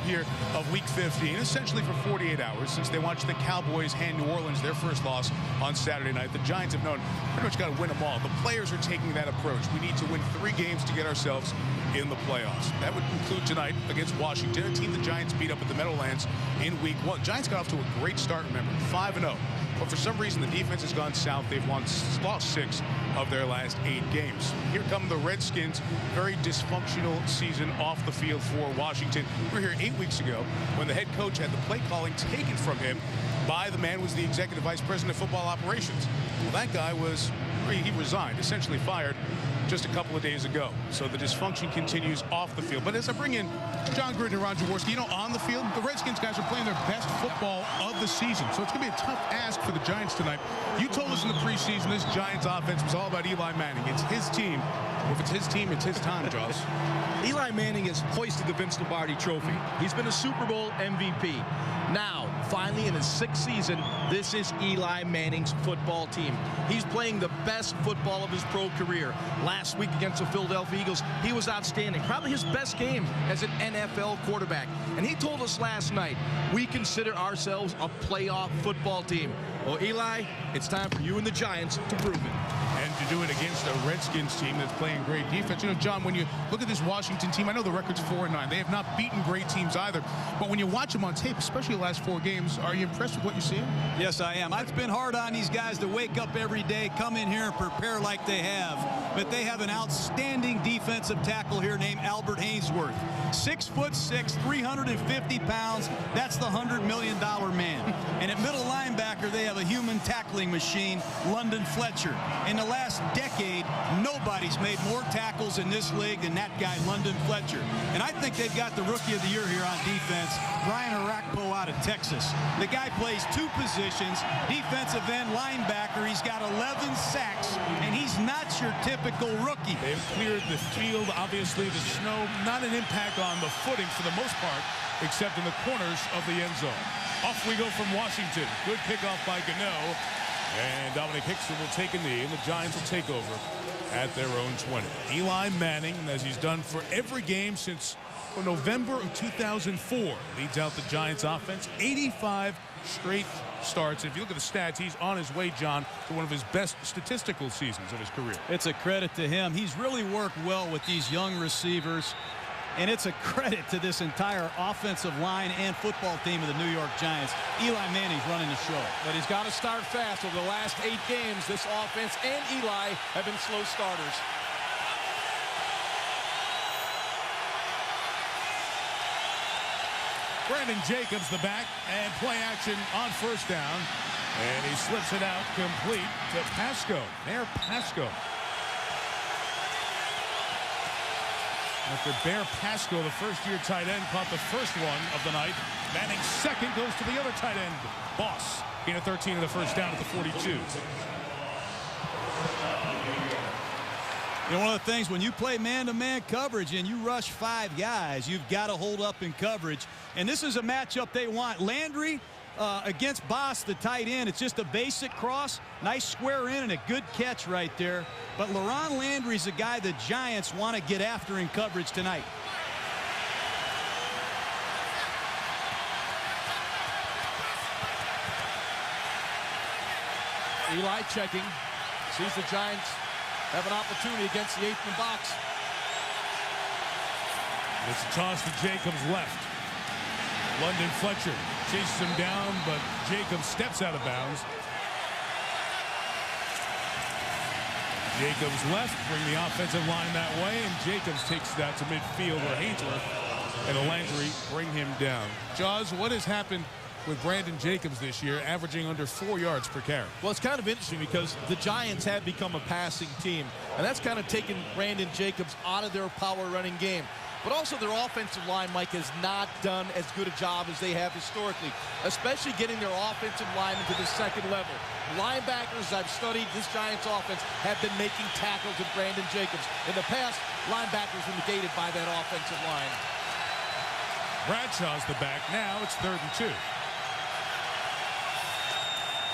here of Week 15, essentially for 48 hours since they watched the Cowboys hand New Orleans their first loss on Saturday night. The Giants have known pretty much got to win them all. The players are taking that approach. We need to win 3 games to get ourselves in the playoffs. That would include tonight against Washington, a team the Giants beat up at the Meadowlands in Week 1. Giants got off to a great start, remember, 5-0. But for some reason, the defense has gone south. They've lost 6 of their last 8 games. Here come the Redskins. Very dysfunctional season off the field for Washington. We were here 8 weeks ago when the head coach had the play calling taken from him by the man who was the executive vice president of football operations. Well, that guy he resigned, essentially fired just a couple of days ago. So the dysfunction continues off the field. But as I bring in John Gruden and Ron Jaworski, on the field, the Redskins guys are playing their best football of the season. So it's going to be a tough ask for the Giants tonight. You told us in the preseason this Giants offense was all about Eli Manning. It's his team. Well, if it's his team, it's his time, Jaws. Eli Manning has hoisted the Vince Lombardi trophy. He's been a Super Bowl MVP. Now, finally in his 6th season, this is Eli Manning's football team. He's playing the best football of his pro career. Last week against the Philadelphia Eagles, he was outstanding. Probably his best game as an NFL quarterback. And he told us last night, we consider ourselves a playoff football team. Well, Eli, it's time for you and the Giants to prove it. And to do it against a Redskins team that's playing great defense. John, when you look at this Washington team, I know the record's 4-9. They have not beaten great teams either. But when you watch them on tape, especially the last 4 games, are you impressed with what you're seeing? Yes, I am. It's been hard on these guys to wake up every day, come in here and prepare like they have. But they have an outstanding defensive tackle here named Albert Hainsworth. 6'6", 350 pounds. That's the $100 million man. And at middle linebacker, they have a human tackling machine, London Fletcher. In the last decade, nobody's made more tackles in this league than that guy, London Fletcher. And I think they've got the rookie of the year here on defense, Brian Arakpo out of Texas. The guy plays 2 positions, defensive end, linebacker. He's got 11 sacks, and he's not your typical rookie. They've cleared the field, obviously the snow, not an impact on the footing for the most part, except in the corners of the end zone. Off we go from Washington. Good kickoff by Gano. And Dominic Hickson will take a knee, and the Giants will take over at their own 20. Eli Manning, as he's done for every game since November of 2004, leads out the Giants offense. 85 straight starts. If you look at the stats, he's on his way, John, to one of his best statistical seasons of his career. It's a credit to him. He's really worked well with these young receivers. And it's a credit to this entire offensive line and football team of the New York Giants. Eli Manning's running the show. But he's got to start fast. Over the last 8 games, this offense and Eli have been slow starters. Brandon Jacobs, the back, and play action on first down. And he slips it out complete to Pasco. Bear Pasco. After Bear Pasco, the first-year tight end, caught the first one of the night. Manning's second goes to the other tight end, Boss. Gain of 13 and the first down at the 42. One of the things, when you play man-to-man coverage and you rush 5 guys, you've got to hold up in coverage. And this is a matchup they want. Landry against Boss, the tight end. It's just a basic cross. Nice square in and a good catch right there. But LaRon Landry's a guy the Giants want to get after in coverage tonight. Eli checking. Sees the Giants have an opportunity against the 8th box. It's a toss to Jacobs left. London Fletcher chases him down, but Jacobs steps out of bounds. Jacobs left, bring the offensive line that way, and Jacobs takes that to midfield where Hainsworth and Landry bring him down. Jaws, what has happened with Brandon Jacobs this year, averaging under 4 yards per carry? Well, it's kind of interesting because the Giants have become a passing team, and that's kind of taken Brandon Jacobs out of their power running game. But also their offensive line, Mike, has not done as good a job as they have historically, especially getting their offensive line into the second level. Linebackers I've studied this Giants offense have been making tackles with Brandon Jacobs. In the past, linebackers were negated by that offensive line. Bradshaw's the back. Now it's 3rd and 2.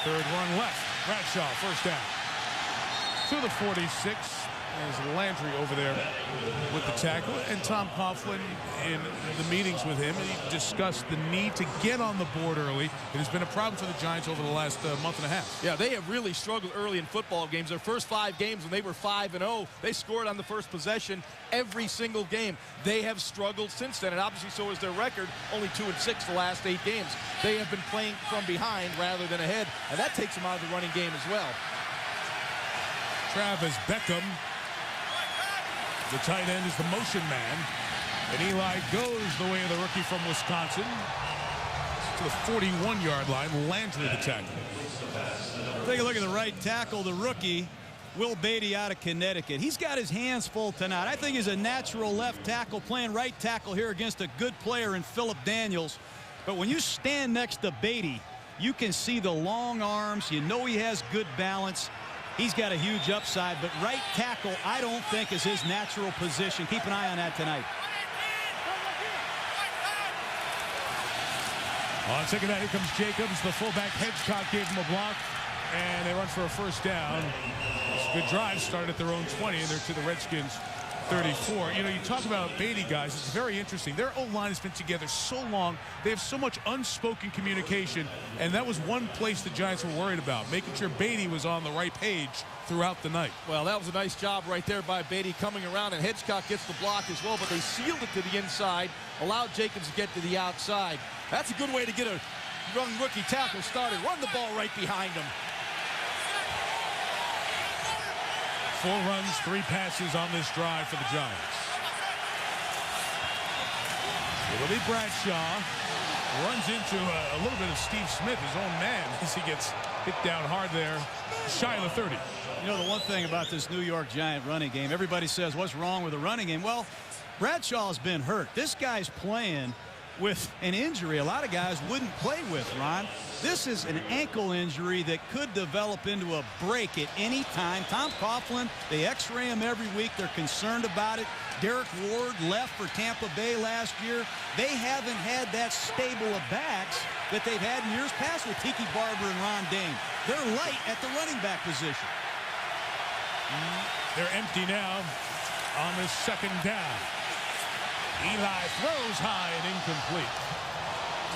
Third run left. Bradshaw, first down. To the 46. There's Landry over there with the tackle. And Tom Coughlin, in the meetings with him, he discussed the need to get on the board early. It has been a problem for the Giants over the last month and a half. Yeah, they have really struggled early in football games. Their first 5 games when they were 5-0, they scored on the first possession every single game. They have struggled since then, and obviously so is their record, only 2-6 the last 8 games. They have been playing from behind rather than ahead, and that takes them out of the running game as well. Travis Beckham, the tight end, is the motion man. And Eli goes the way of the rookie from Wisconsin to the 41-yard line. Landry the tackle. Take a look at the right tackle, the rookie, Will Beatty out of Connecticut. He's got his hands full tonight. I think he's a natural left tackle, playing right tackle here against a good player in Phillip Daniels. But when you stand next to Beatty, you can see the long arms. You know he has good balance. He's got a huge upside, but right tackle, I don't think, is his natural position. Keep an eye on that tonight. On second down, here comes Jacobs. The fullback Hedgecock gave him a block, and they run for a first down. It's a good drive. Started at their own 20, and they're to the Redskins 34. You know, you talk about Beatty, guys. It's very interesting. Their O-line has been together so long. They have so much unspoken communication, and that was one place the Giants were worried about, making sure Beatty was on the right page throughout the night. Well, that was a nice job right there by Beatty coming around, and Hedgecock gets the block as well, but they sealed it to the inside, allowed Jacobs to get to the outside. That's a good way to get a young rookie tackle started. Run the ball right behind him. 4 runs, 3 passes on this drive for the Giants. It'll be Bradshaw. Runs into a little bit of Steve Smith, his own man, as he gets hit down hard there, shy of the 30. You know, the one thing about this New York Giant running game, everybody says, what's wrong with the running game? Well, Bradshaw's been hurt. This guy's playing with an injury a lot of guys wouldn't play with, Ron. This is an ankle injury that could develop into a break at any time. Tom Coughlin, they x-ray him every week. They're concerned about it. Derek Ward left for Tampa Bay last year. They haven't had that stable of backs that they've had in years past with Tiki Barber and Ron Dane. They're light at the running back position. They're empty now on this second down. Eli throws high and incomplete.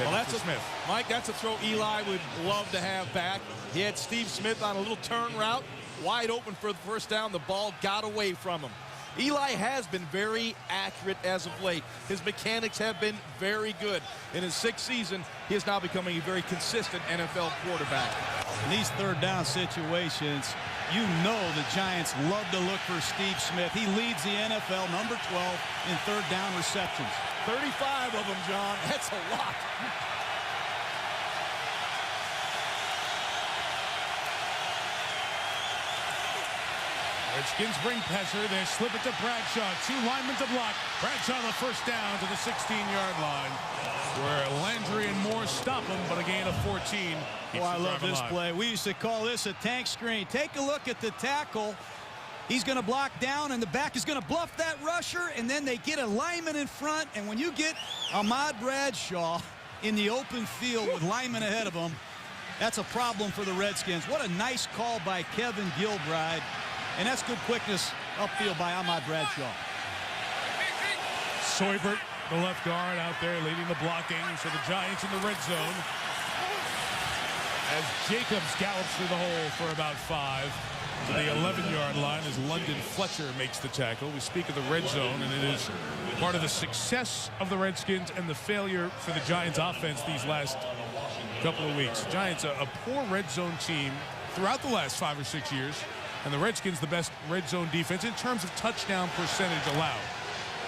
Well, that's Smith. Mike, that's a throw Eli would love to have back. He had Steve Smith on a little turn route, wide open for the first down. The ball got away from him. Eli has been very accurate as of late. His mechanics have been very good. In his 6th season, he is now becoming a very consistent NFL quarterback. In these third down situations, you know the Giants love to look for Steve Smith. He leads the NFL, number 12, in third down receptions. 35 of them, John. That's a lot. Redskins bring pressure. They slip it to Bradshaw. 2 linemen to block. Bradshaw the first down to the 16-yard line, where Landry and Moore stop him, but a gain of 14. Oh, I love this play. We used to call this a tank screen. Take a look at the tackle. He's going to block down, and the back is going to bluff that rusher, and then they get a lineman in front. And when you get Ahmad Bradshaw in the open field with linemen ahead of him, that's a problem for the Redskins. What a nice call by Kevin Gilbride. And that's good quickness upfield by Ahmad Bradshaw. Seubert, the left guard, out there leading the blocking for the Giants in the red zone. As Jacobs gallops through the hole for about 5 to the 11-yard line as London Fletcher makes the tackle. We speak of the red zone, and it is part of the success of the Redskins and the failure for the Giants offense these last couple of weeks. Giants, a poor red zone team throughout the last 5 or 6 years. And the Redskins, the best red zone defense in terms of touchdown percentage allowed.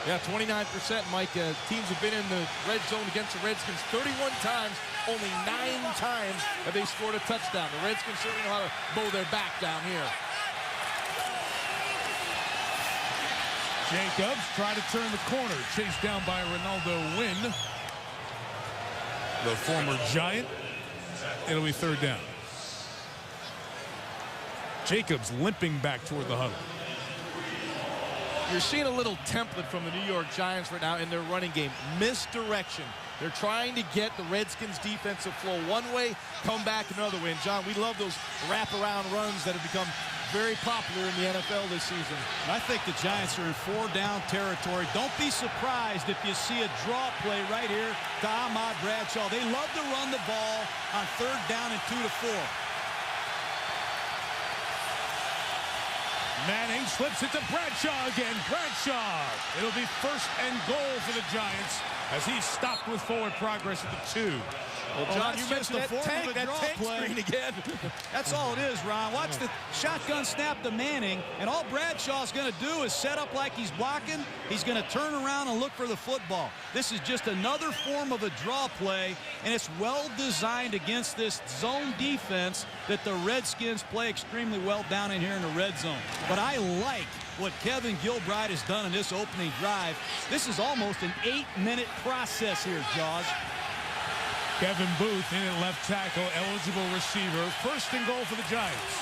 Yeah, 29%, Mike. Teams have been in the red zone against the Redskins 31 times. Only 9 times have they scored a touchdown. The Redskins certainly know how to bow their back down here. Jacobs trying to turn the corner. Chased down by Ronaldo Wynn, the former Giant. It'll be third down. Jacobs limping back toward the huddle. You're seeing a little template from the New York Giants right now in their running game. Misdirection. They're trying to get the Redskins defensive flow one way, come back another way. And John, we love those wraparound runs that have become very popular in the NFL this season. I think the Giants are in 4-down territory. Don't be surprised if you see a draw play right here to Ahmad Bradshaw. They love to run the ball on 3rd down and 2 to 4. Manning slips it to Bradshaw again. Bradshaw. It'll be 1st and goal for the Giants as he's stopped with forward progress at the 2. Well, John, you that's mentioned just that the form tank, of a that draw tank play. screen again. That's all it is, Ron. Watch the shotgun snap to Manning, and all Bradshaw's going to do is set up like he's blocking. He's going to turn around and look for the football. This is just another form of a draw play, and it's well designed against this zone defense that the Redskins play extremely well down in here in the red zone. But I like what Kevin Gilbride has done in this opening drive. This is almost an 8-minute process here, Jaws. Kevin Booth in at left tackle, eligible receiver. 1st and goal for the Giants.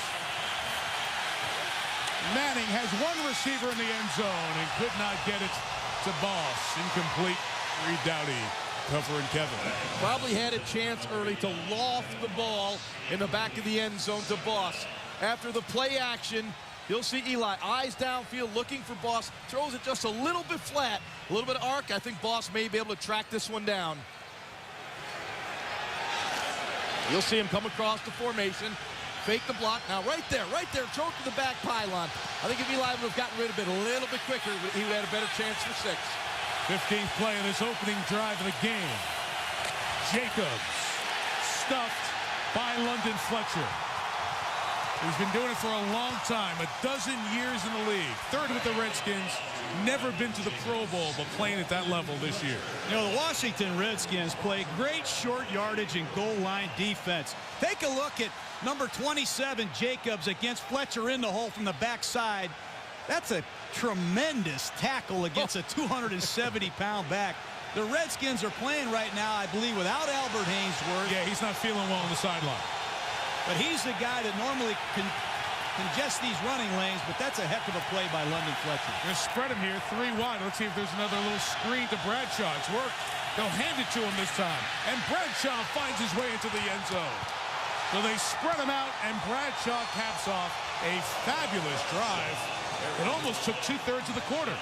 Manning has one receiver in the end zone and could not get it to Boss. Incomplete. Reed Dowdy covering Kevin. Probably had a chance early to loft the ball in the back of the end zone to Boss. After the play action, you'll see Eli eyes downfield looking for Boss. Throws it just a little bit flat. A little bit of arc. I think Boss may be able to track this one down. You'll see him come across the formation, fake the block. Now right there, throw it to the back pylon. I think if Eli would have gotten rid of it a little bit quicker, he would have had a better chance for 6. 15th play in this opening drive of the game. Jacobs stuffed by London Fletcher. He's been doing it for a long time, 12 years in the league. 3rd with the Redskins, never been to the Pro Bowl, but playing at that level this year. You know, the Washington Redskins play great short yardage and goal line defense. Take a look at number 27, Jacobs, against Fletcher in the hole from the backside. That's a tremendous tackle against a 270-pound back. The Redskins are playing right now, I believe, without Albert Haynesworth. Yeah, he's not feeling well on the sideline. But he's the guy that normally congest these running lanes, but that's a heck of a play by London Fletcher. They're going to spread him here, 3 wide. Let's see if there's another little screen to Bradshaw. It's worked. They'll hand it to him this time. And Bradshaw finds his way into the end zone. So they spread him out, and Bradshaw caps off a fabulous drive. It almost took 2/3 of the quarter.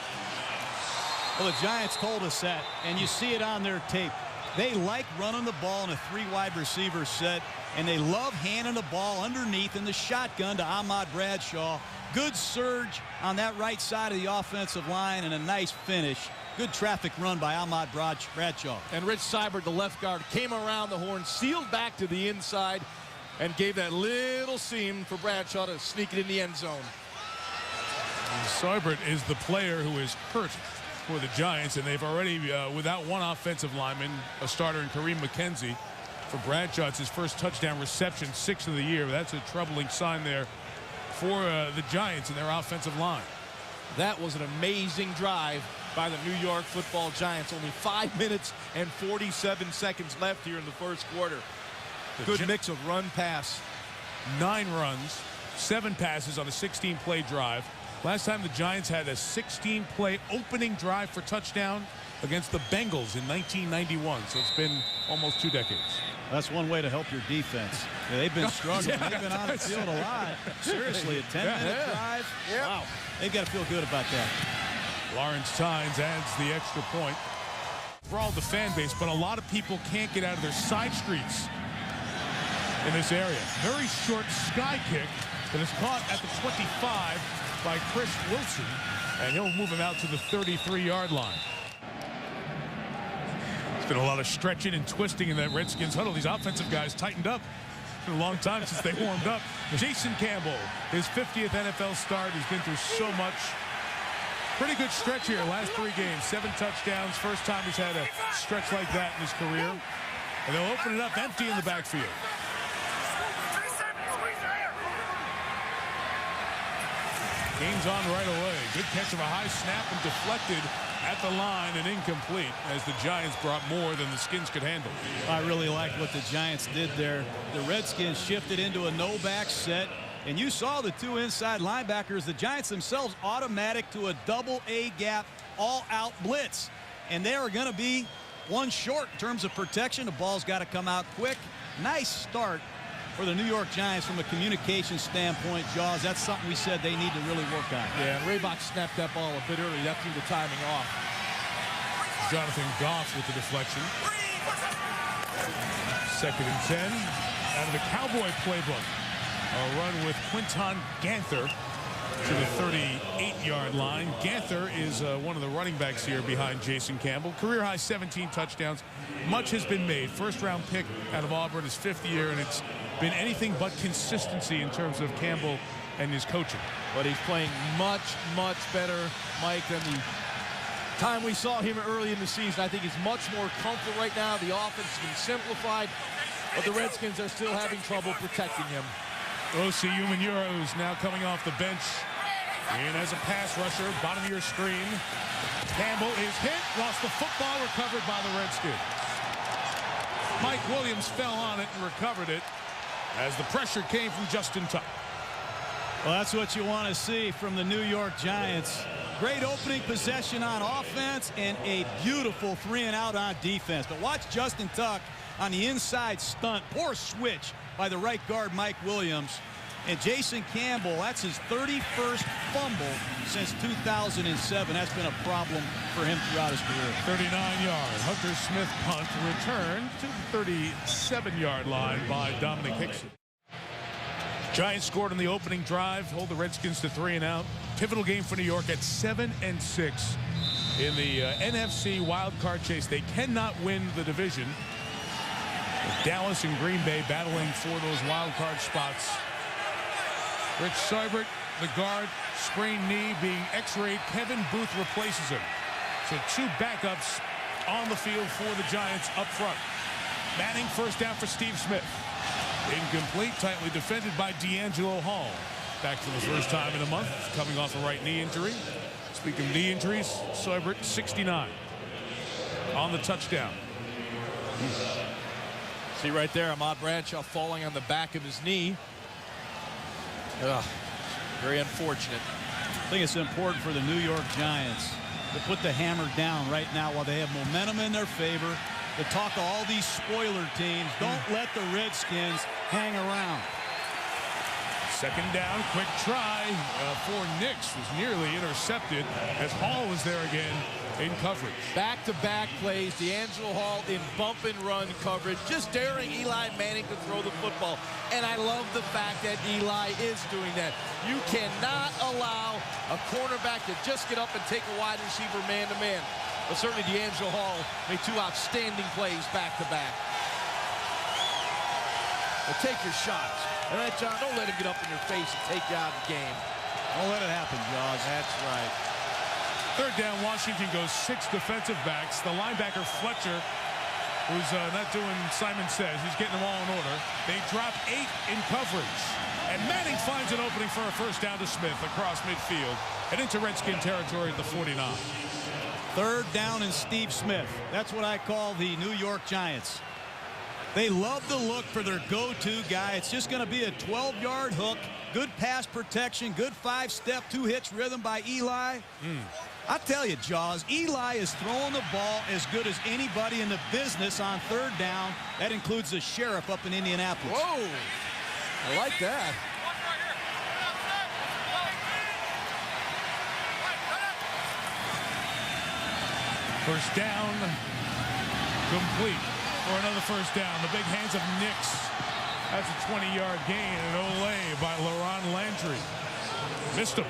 Well, the Giants told us that, and you see it on their tape. They like running the ball in a 3-wide receiver set, and they love handing the ball underneath in the shotgun to Ahmad Bradshaw. Good surge on that right side of the offensive line and a nice finish. Good traffic run by Ahmad Bradshaw. And Rich Seibert, the left guard, came around the horn, sealed back to the inside, and gave that little seam for Bradshaw to sneak it in the end zone. Seibert is the player who is hurt for the Giants, and they've already, without one offensive lineman, a starter in Kareem McKenzie. For Bradshaw, it's his first touchdown reception, 6th of the year. That's a troubling sign there for the Giants and their offensive line. That was an amazing drive by the New York Football Giants. Only 5 minutes and 47 seconds left here in the first quarter. Good mix of run-pass. 9 runs, 7 passes on a 16-play drive. Last time the Giants had a 16-play opening drive for touchdown against the Bengals in 1991. So it's been almost 2 decades. That's one way to help your defense. Yeah, they've been struggling. They've been on the field a lot. Seriously, a 10-minute drive. Yeah. Wow. They've got to feel good about that. Lawrence Tynes adds the extra point. For all the fan base, but a lot of people can't get out of their side streets in this area. Very short sky kick that is caught at the 25 by Chris Wilson, and he'll move him out to the 33-yard line. It's been a lot of stretching and twisting in that Redskins huddle. These offensive guys tightened up. It's been a long time since they warmed up. Jason Campbell, his 50th NFL start. He's been through so much. Pretty good stretch here. Last 3 games, 7 touchdowns. First time he's had a stretch like that in his career. And they'll open it up empty in the backfield. Game's on right away. Good catch of a high snap and deflected at the line and incomplete as the Giants brought more than the Skins could handle. I really like what the Giants did there. The Redskins shifted into a no-back set, and you saw the 2 inside linebackers. The Giants themselves automatic to a double-A gap, all-out blitz. And they are going to be one short in terms of protection. The ball's got to come out quick. Nice start for the New York Giants from a communication standpoint, Jaws. That's something we said they need to really work on. Yeah, and Raybach snapped that ball a bit early. That threw the timing off. Jonathan Goff with the deflection. 2nd and 10 out of the Cowboy playbook. A run with Quinton Ganther to the 38-yard line. Ganther is one of the running backs here behind Jason Campbell. Career high 17 touchdowns. Much has been made. First-round pick out of Auburn, his 5th year, and it's been anything but consistency in terms of Campbell and his coaching. But he's playing much, much better, Mike, than the time we saw him early in the season. I think he's much more comfortable right now. The offense has been simplified, but the Redskins are still having trouble protecting him. O.C. Umenyiora is now coming off the bench. In as a pass rusher, bottom of your screen. Campbell is hit, lost the football, recovered by the Redskins. Mike Williams fell on it and recovered it as the pressure came from Justin Tuck. Well, that's what you want to see from the New York Giants. Great opening possession on offense and a beautiful 3-and-out on defense. But watch Justin Tuck on the inside stunt. Poor switch by the right guard, Mike Williams. And Jason Campbell, that's his 31st fumble since 2007. That's been a problem for him throughout his career. 39-yard Hunter Smith punt returned to the 37-yard line by Dominic Hickson. Giants scored on the opening drive, hold the Redskins to 3-and-out. Pivotal game for New York at 7-6 in the NFC wild card chase. They cannot win the division. With Dallas and Green Bay battling for those wild card spots. Rich Seibert, the guard, sprained knee, being x-rayed. Kevin Booth replaces him. So 2 backups on the field for the Giants up front. Manning, first down for Steve Smith. Incomplete, tightly defended by D'Angelo Hall. Back for the first time in a month, coming off a right knee injury. Speaking of knee injuries, Seibert, 69 on the touchdown. See right there, Ahmad Bradshaw falling on the back of his knee. Ugh, very unfortunate. I think it's important for the New York Giants to put the hammer down right now while they have momentum in their favor. To talk to all these spoiler teams, don't let the Redskins hang around. 2nd down, quick try for Nix was nearly intercepted as Hall was there again in coverage. Back-to-back plays, D'Angelo Hall in bump and run coverage, just daring Eli Manning to throw the football. And I love the fact that Eli is doing that. You cannot allow a cornerback to just get up and take a wide receiver man-to-man. But certainly D'Angelo Hall made 2 outstanding plays back-to-back. Well, take your shots. All right, John, don't let him get up in your face and take you out of the game. Don't let it happen, Jaws. That's right. 3rd down, Washington goes 6 defensive backs. The linebacker, Fletcher, who's not doing Simon Says. He's getting them all in order. They drop 8 in coverage. And Manning finds an opening for a first down to Smith across midfield and into Redskin territory at the 49. 3rd down and Steve Smith. That's what I call the New York Giants. They love to look for their go-to guy. It's just going to be a 12-yard hook. Good pass protection. Good 5-step, 2-hitch rhythm by Eli. I tell you, Jaws, Eli is throwing the ball as good as anybody in the business on 3rd down. That includes the sheriff up in Indianapolis. Whoa. I like that. First down, complete for another first down. The big hands of Nix. That's a 20-yard gain and Olay by LaRon Landry. Missed him.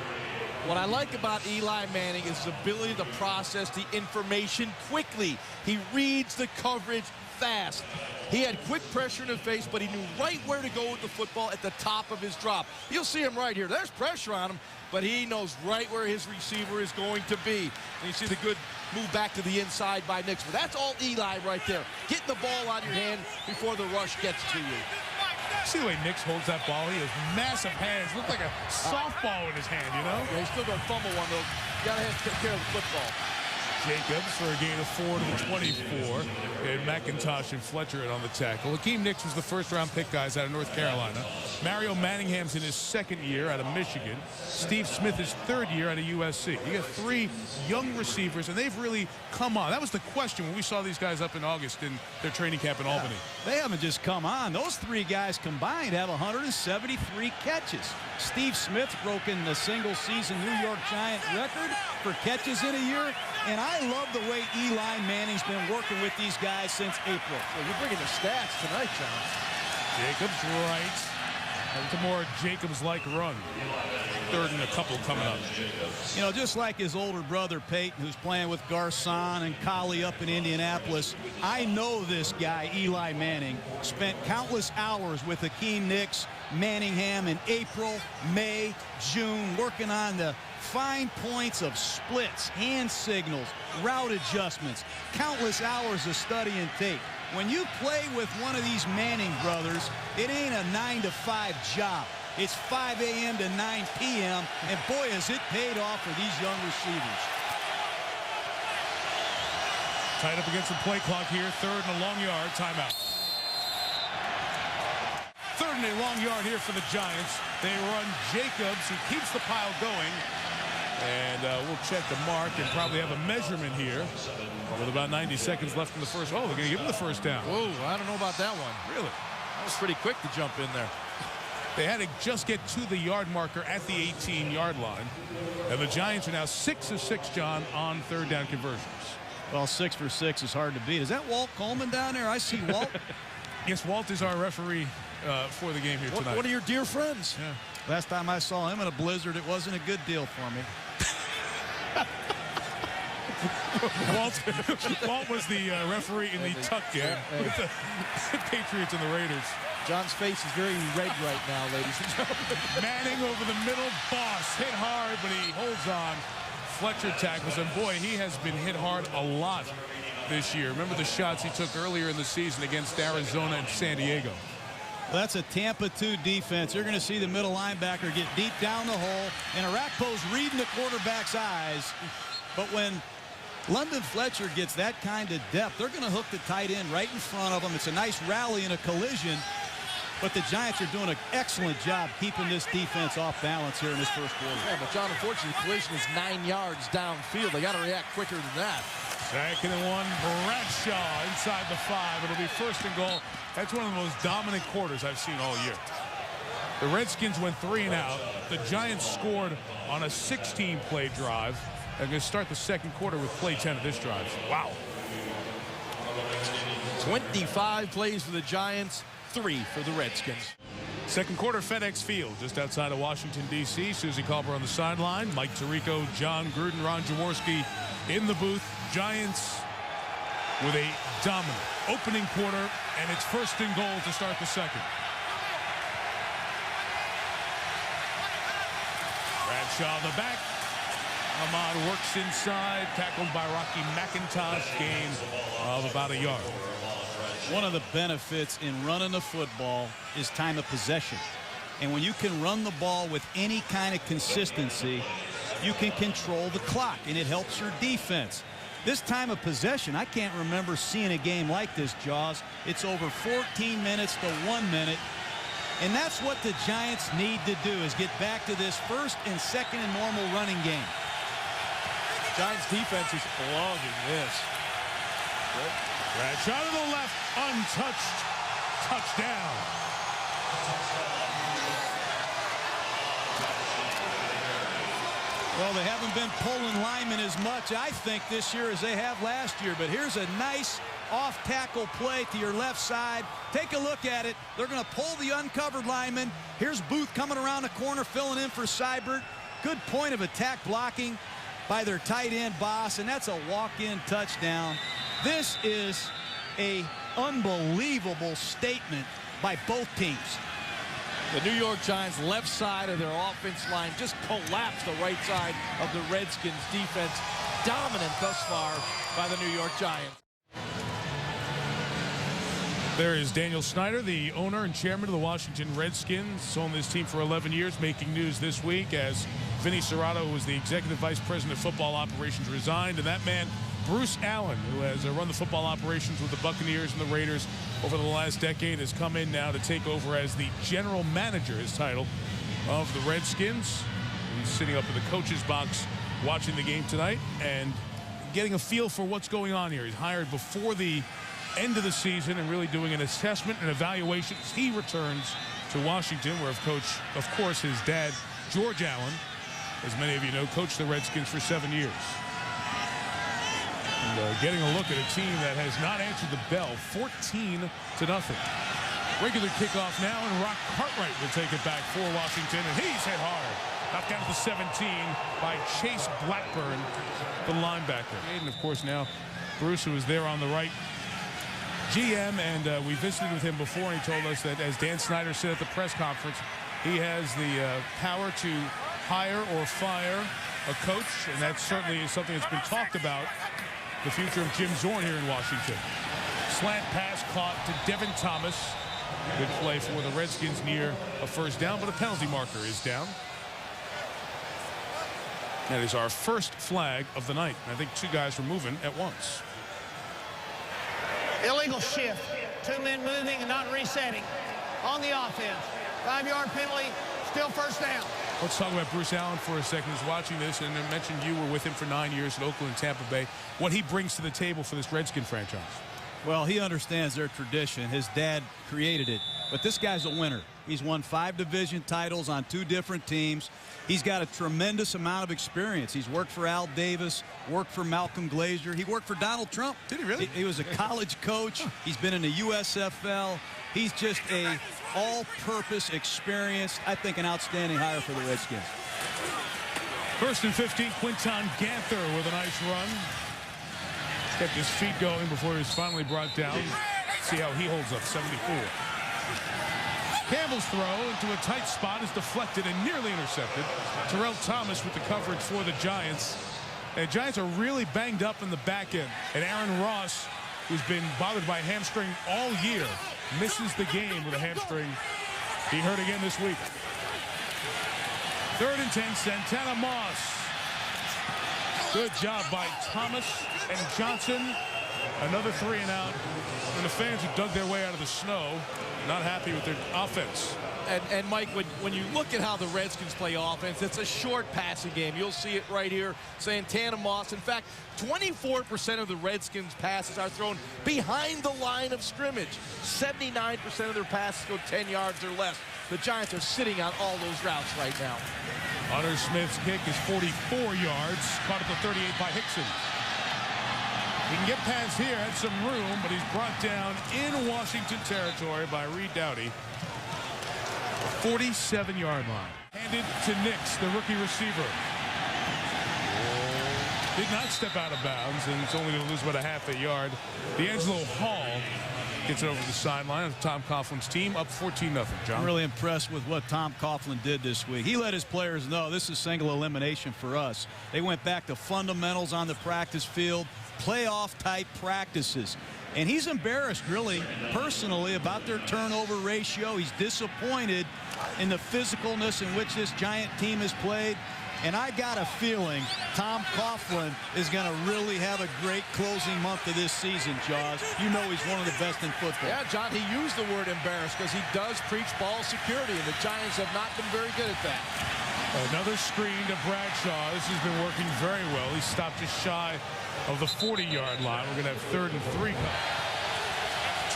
What I like about Eli Manning is his ability to process the information quickly. He reads the coverage fast. He had quick pressure in his face, but he knew right where to go with the football at the top of his drop. You'll see him right here. There's pressure on him, but he knows right where his receiver is going to be. And you see the good move back to the inside by Nix. But that's all Eli right there. Getting the ball out of your hand before the rush gets to you. See the way Nix holds that ball? He has massive hands. Looks like a softball in his hand, you know? Yeah, he's still going to fumble one, though. You got to have to take care of the football. Jacobs for a gain of 4 to the 24. And McIntosh and Fletcher on the tackle. Hakeem Nicks was the first-round pick, guys, out of North Carolina. Mario Manningham's in his second year out of Michigan. Steve Smith is third year out of USC. You got 3 young receivers, and they've really come on. That was the question when we saw these guys up in August in their training camp in Albany. They haven't just come on. Those 3 guys combined have 173 catches. Steve Smith's broken the single-season New York Giant record for catches in a year. And I love the way Eli Manning's been working with these guys since April. Well, you're bringing the stats tonight, John. Jacobs right. It's a more Jacobs-like run. Third and a couple coming up. You know, just like his older brother Peyton, who's playing with Garcon and Collie up in Indianapolis, I know this guy, Eli Manning, spent countless hours with Hakeem Nicks, Manningham in April, May, June, working on the fine points of splits, hand signals, route adjustments, countless hours of study and tape. When you play with one of these Manning brothers, it ain't a 9-to-5 job. It's 5 a.m. to 9 p.m., and boy, has it paid off for these young receivers. Tied up against the play clock here. Third and a long yard. Timeout. Third and a long yard here for the Giants. They run Jacobs, who keeps the pile going. And we'll check the mark and probably have a measurement here with about 90 seconds left in the first. Oh, they're going to give him the first down. Whoa, I don't know about that one. Really? That was pretty quick to jump in there. They had to just get to the yard marker at the 18-yard line. And the Giants are now 6 of 6, John, on third down conversions. Well, 6 for 6 is hard to beat. Is that Walt Coleman down there? I see Walt. Yes, Walt is our referee for the game here tonight. One of your dear friends. Yeah. Last time I saw him in a blizzard, it wasn't a good deal for me. Walt was the referee in the tuck game with the Patriots and the Raiders. John's face is very red right now, ladies and gentlemen. Manning over the middle. Boss hit hard, but he holds on. Fletcher tackles him. Boy, he has been hit hard a lot this year. Remember the shots he took earlier in the season against Arizona and San Diego. Well, that's a Tampa 2 defense. You're going to see the middle linebacker get deep down the hole, and Arakpo's reading the quarterback's eyes. But when London Fletcher gets that kind of depth, they're going to hook the tight end right in front of him. It's a nice rally and a collision. But the Giants are doing an excellent job keeping this defense off balance here in this first quarter. Yeah, but John, unfortunately, the collision is 9 yards downfield. They got to react quicker than that. Second and 1, Bradshaw inside the 5. It'll be first and goal. That's one of the most dominant quarters I've seen all year. The Redskins went 3 and out. The Giants scored on a 16-play drive. They're going to start the second quarter with play 10 of this drive. Wow. 25 plays for the Giants, 3 for the Redskins. Second quarter, FedEx Field, just outside of Washington, D.C. Susie Colbert on the sideline. Mike Tirico, John Gruden, Ron Jaworski in the booth. Giants with a dominant opening quarter, and it's first and goal to start the second. Bradshaw the back. Ahmad works inside, tackled by Rocky McIntosh, gain of about a yard. One of the benefits in running the football is time of possession. And when you can run the ball with any kind of consistency, you can control the clock, and it helps your defense. This time of possession, I can't remember seeing a game like this, Jaws. It's over 14 minutes to 1 minute. And that's what the Giants need to do, is get back to this first and second and normal running game. Giants defense is logging this. Bradshaw to the left, untouched. Touchdown. Well, they haven't been pulling linemen as much, I think, this year as they have last year. But here's a nice off-tackle play to your left side. Take a look at it. They're going to pull the uncovered lineman. Here's Booth coming around the corner, filling in for Seibert. Good point of attack blocking by their tight end Boss, and that's a walk-in touchdown. This is a unbelievable statement by both teams. The New York Giants' left side of their offense line just collapsed the right side of the Redskins defense. Dominant thus far by the New York Giants. There is Daniel Snyder, the owner and chairman of the Washington Redskins. Owned this team for 11 years, making news this week as Vinny Serrato, who was the executive vice president of football operations, resigned. And that man Bruce Allen, who has run the football operations with the Buccaneers and the Raiders over the last decade, has come in now to take over as the general manager, his title, of the Redskins. He's sitting up in the coach's box watching the game tonight and getting a feel for what's going on here. He's hired before the end of the season and really doing an assessment and evaluation as he returns to Washington, where, of course, his dad, George Allen, as many of you know, coached the Redskins for 7 years. And getting a look at a team that has not answered the bell, 14-0. Regular kickoff now, and Rock Cartwright will take it back for Washington, and he's hit hard. Knocked down to the 17 by Chase Blackburn, the linebacker. And, of course, now Bruce, who is there on the right, GM, and we visited with him before, and he told us that, as Dan Snyder said at the press conference, he has the power to hire or fire a coach, and that certainly is something that's been talked about, the future of Jim Zorn here in Washington. Slant pass caught to Devin Thomas. Good play for the Redskins near a first down, but a penalty marker is down. That is our first flag of the night. I think two guys were moving at once. Illegal shift. Two men moving and not resetting on the offense. 5-yard penalty, still first down. Let's talk about Bruce Allen for a second. Who's watching this, and I mentioned you were with him for 9 years at Oakland and Tampa Bay. What he brings to the table for this Redskin franchise. Well, he understands their tradition. His dad created it. But this guy's a winner. He's won 5 division titles on 2 different teams. He's got a tremendous amount of experience. He's worked for Al Davis, worked for Malcolm Glazer. He worked for Donald Trump. Did he really? He was a college coach. He's been in the USFL. He's just a all-purpose experience. I think an outstanding hire for the Redskins. First and 15, Quinton Ganther with a nice run. Kept his feet going before he was finally brought down. See how he holds up, 74. Campbell's throw into a tight spot is deflected and nearly intercepted. Terrell Thomas with the coverage for the Giants. And the Giants are really banged up in the back end. And Aaron Ross, who's been bothered by hamstring all year, misses the game with a hamstring. He hurt again this week. 3rd and 10, Santana Moss. Good job by Thomas and Johnson. Another 3 and out. And the fans who dug their way out of the snow, not happy with their offense. And Mike, when you look at how the Redskins play offense, it's a short passing game. You'll see it right here, Santana Moss. In fact, 24% of the Redskins' passes are thrown behind the line of scrimmage. 79% of their passes go 10 yards or less. The Giants are sitting on all those routes right now. Hunter Smith's kick is 44 yards. Caught at the 38 by Hickson. He can get past here, had some room, but he's brought down in Washington territory by Reed Doughty. 47-yard line. Handed to Nix, the rookie receiver. Did not step out of bounds, and it's only going to lose about a half a yard. D'Angelo Hall gets it over the sideline of Tom Coughlin's team, up 14-0. John? I'm really impressed with what Tom Coughlin did this week. He let his players know this is single elimination for us. They went back to fundamentals on the practice field, playoff-type practices. And he's embarrassed, really, personally, about their turnover ratio. He's disappointed in the physicalness in which this Giant team has played. And I got a feeling Tom Coughlin is going to really have a great closing month of this season, Jaws. You know he's one of the best in football. Yeah, John, he used the word embarrassed because he does preach ball security, and the Giants have not been very good at that. Another screen to Bradshaw. This has been working very well. He stopped just shy of the 40-yard line. We're going to have 3rd and 3.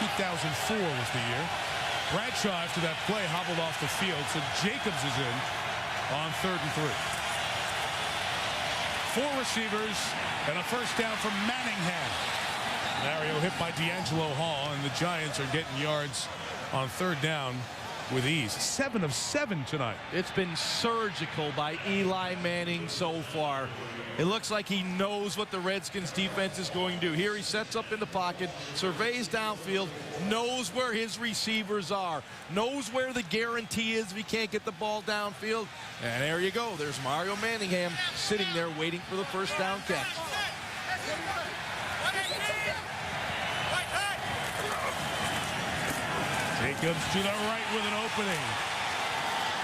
2004 was the year. Bradshaw, after that play, hobbled off the field, so Jacobs is in on 3rd and 3. 4 receivers and a first down from Manningham. Mario hit by D'Angelo Hall, and the Giants are getting yards on 3rd down with ease. 7 of 7 tonight. It's been surgical by Eli Manning so far. It looks like he knows what the Redskins defense is going to do. Here he sets up in the pocket, surveys downfield, knows where his receivers are, knows where the guarantee is if he can't get the ball downfield. And there you go. There's Mario Manningham sitting there waiting for the first down catch. Jacobs to the right with an opening.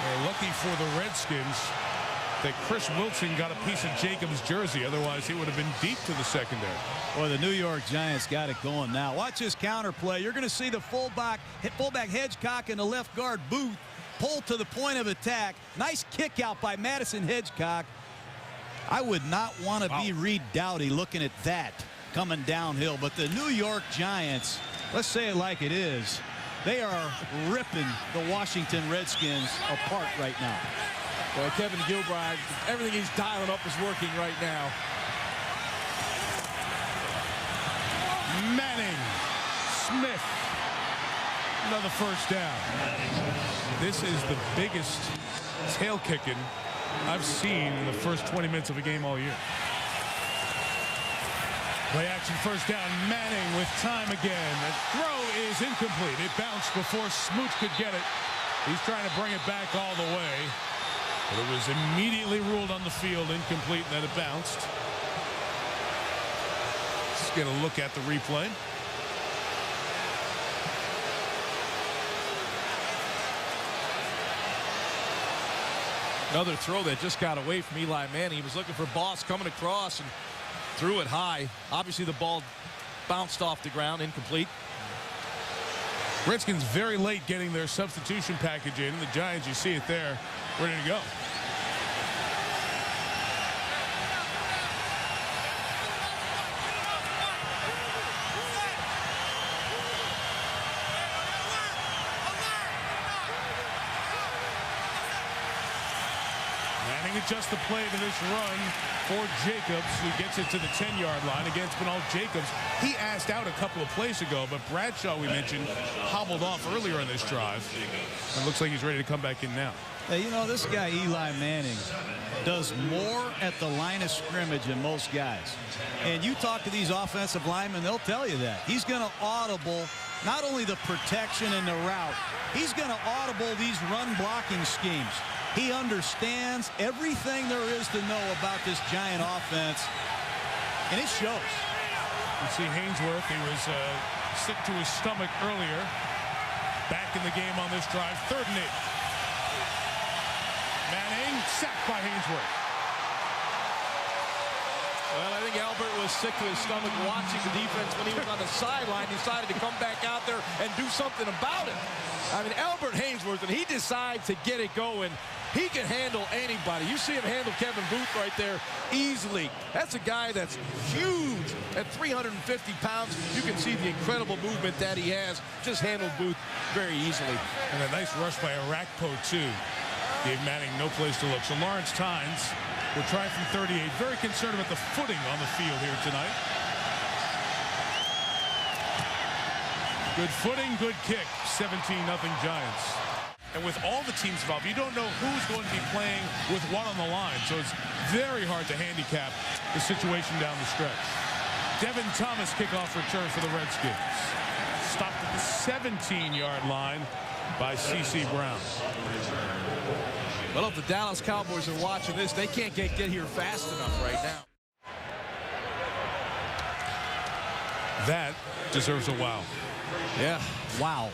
They're lucky for the Redskins. that Chris Wilson got a piece of Jacobs' jersey. Otherwise, he would have been deep to the secondary. Boy, the New York Giants got it going now. Watch this counter play. You're going to see the fullback Hedgecock and the left guard Booth pull to the point of attack. Nice kick out by Madison Hedgecock. I would not want to be Reed Doughty looking at that coming downhill. But the New York Giants, let's say it like it is, they are ripping the Washington Redskins apart right now. Well, Kevin Gilbride, everything he's dialing up is working right now. Manning, Smith, another first down. This is the biggest tail kicking I've seen in the first 20 minutes of a game all year. Play action first down. Manning with time again. The throw is incomplete. It bounced before Smoot could get it. He's trying to bring it back all the way. But it was immediately ruled on the field incomplete, and then it bounced. Let's get a look at the replay. Another throw that just got away from Eli Manning. He was looking for Boss coming across and threw it high. Obviously, the ball bounced off the ground, incomplete. Redskins very late getting their substitution package in. The Giants, you see it there, ready to go. Adjust the play to this run for Jacobs, who gets it to the 10-yard line against Bernal Jacobs. He asked out a couple of plays ago, but Bradshaw, we mentioned, hobbled off earlier in this drive. And looks like he's ready to come back in now. Hey, you know, this guy Eli Manning does more at the line of scrimmage than most guys. And you talk to these offensive linemen, they'll tell you that. He's going to audible not only the protection and the route, he's going to audible these run blocking schemes. He understands everything there is to know about this Giant offense, and it shows. You see Hainsworth, he was sick to his stomach earlier. Back in the game on this drive, 3rd and 8. Manning sacked by Hainsworth. Well, I think Albert was sick to his stomach watching the defense when he was on the sideline. Decided to come back out there and do something about it. I mean, Albert Hainsworth, when he decides to get it going, he can handle anybody. You see him handle Kevin Booth right there easily. That's a guy that's huge at 350 pounds. You can see the incredible movement that he has. Just handled Booth very easily. And a nice rush by Arakpo, too. Gave Manning no place to look. So Lawrence Tynes will try from 38. Very concerned about the footing on the field here tonight. Good footing, good kick. 17-0 Giants. And with all the teams involved, you don't know who's going to be playing with what on the line. So it's very hard to handicap the situation down the stretch. Devin Thomas kickoff return for the Redskins. Stopped at the 17-yard line by C.C. Brown. Well, if the Dallas Cowboys are watching this, they can't get here fast enough right now. That deserves a wow. Yeah. Wow.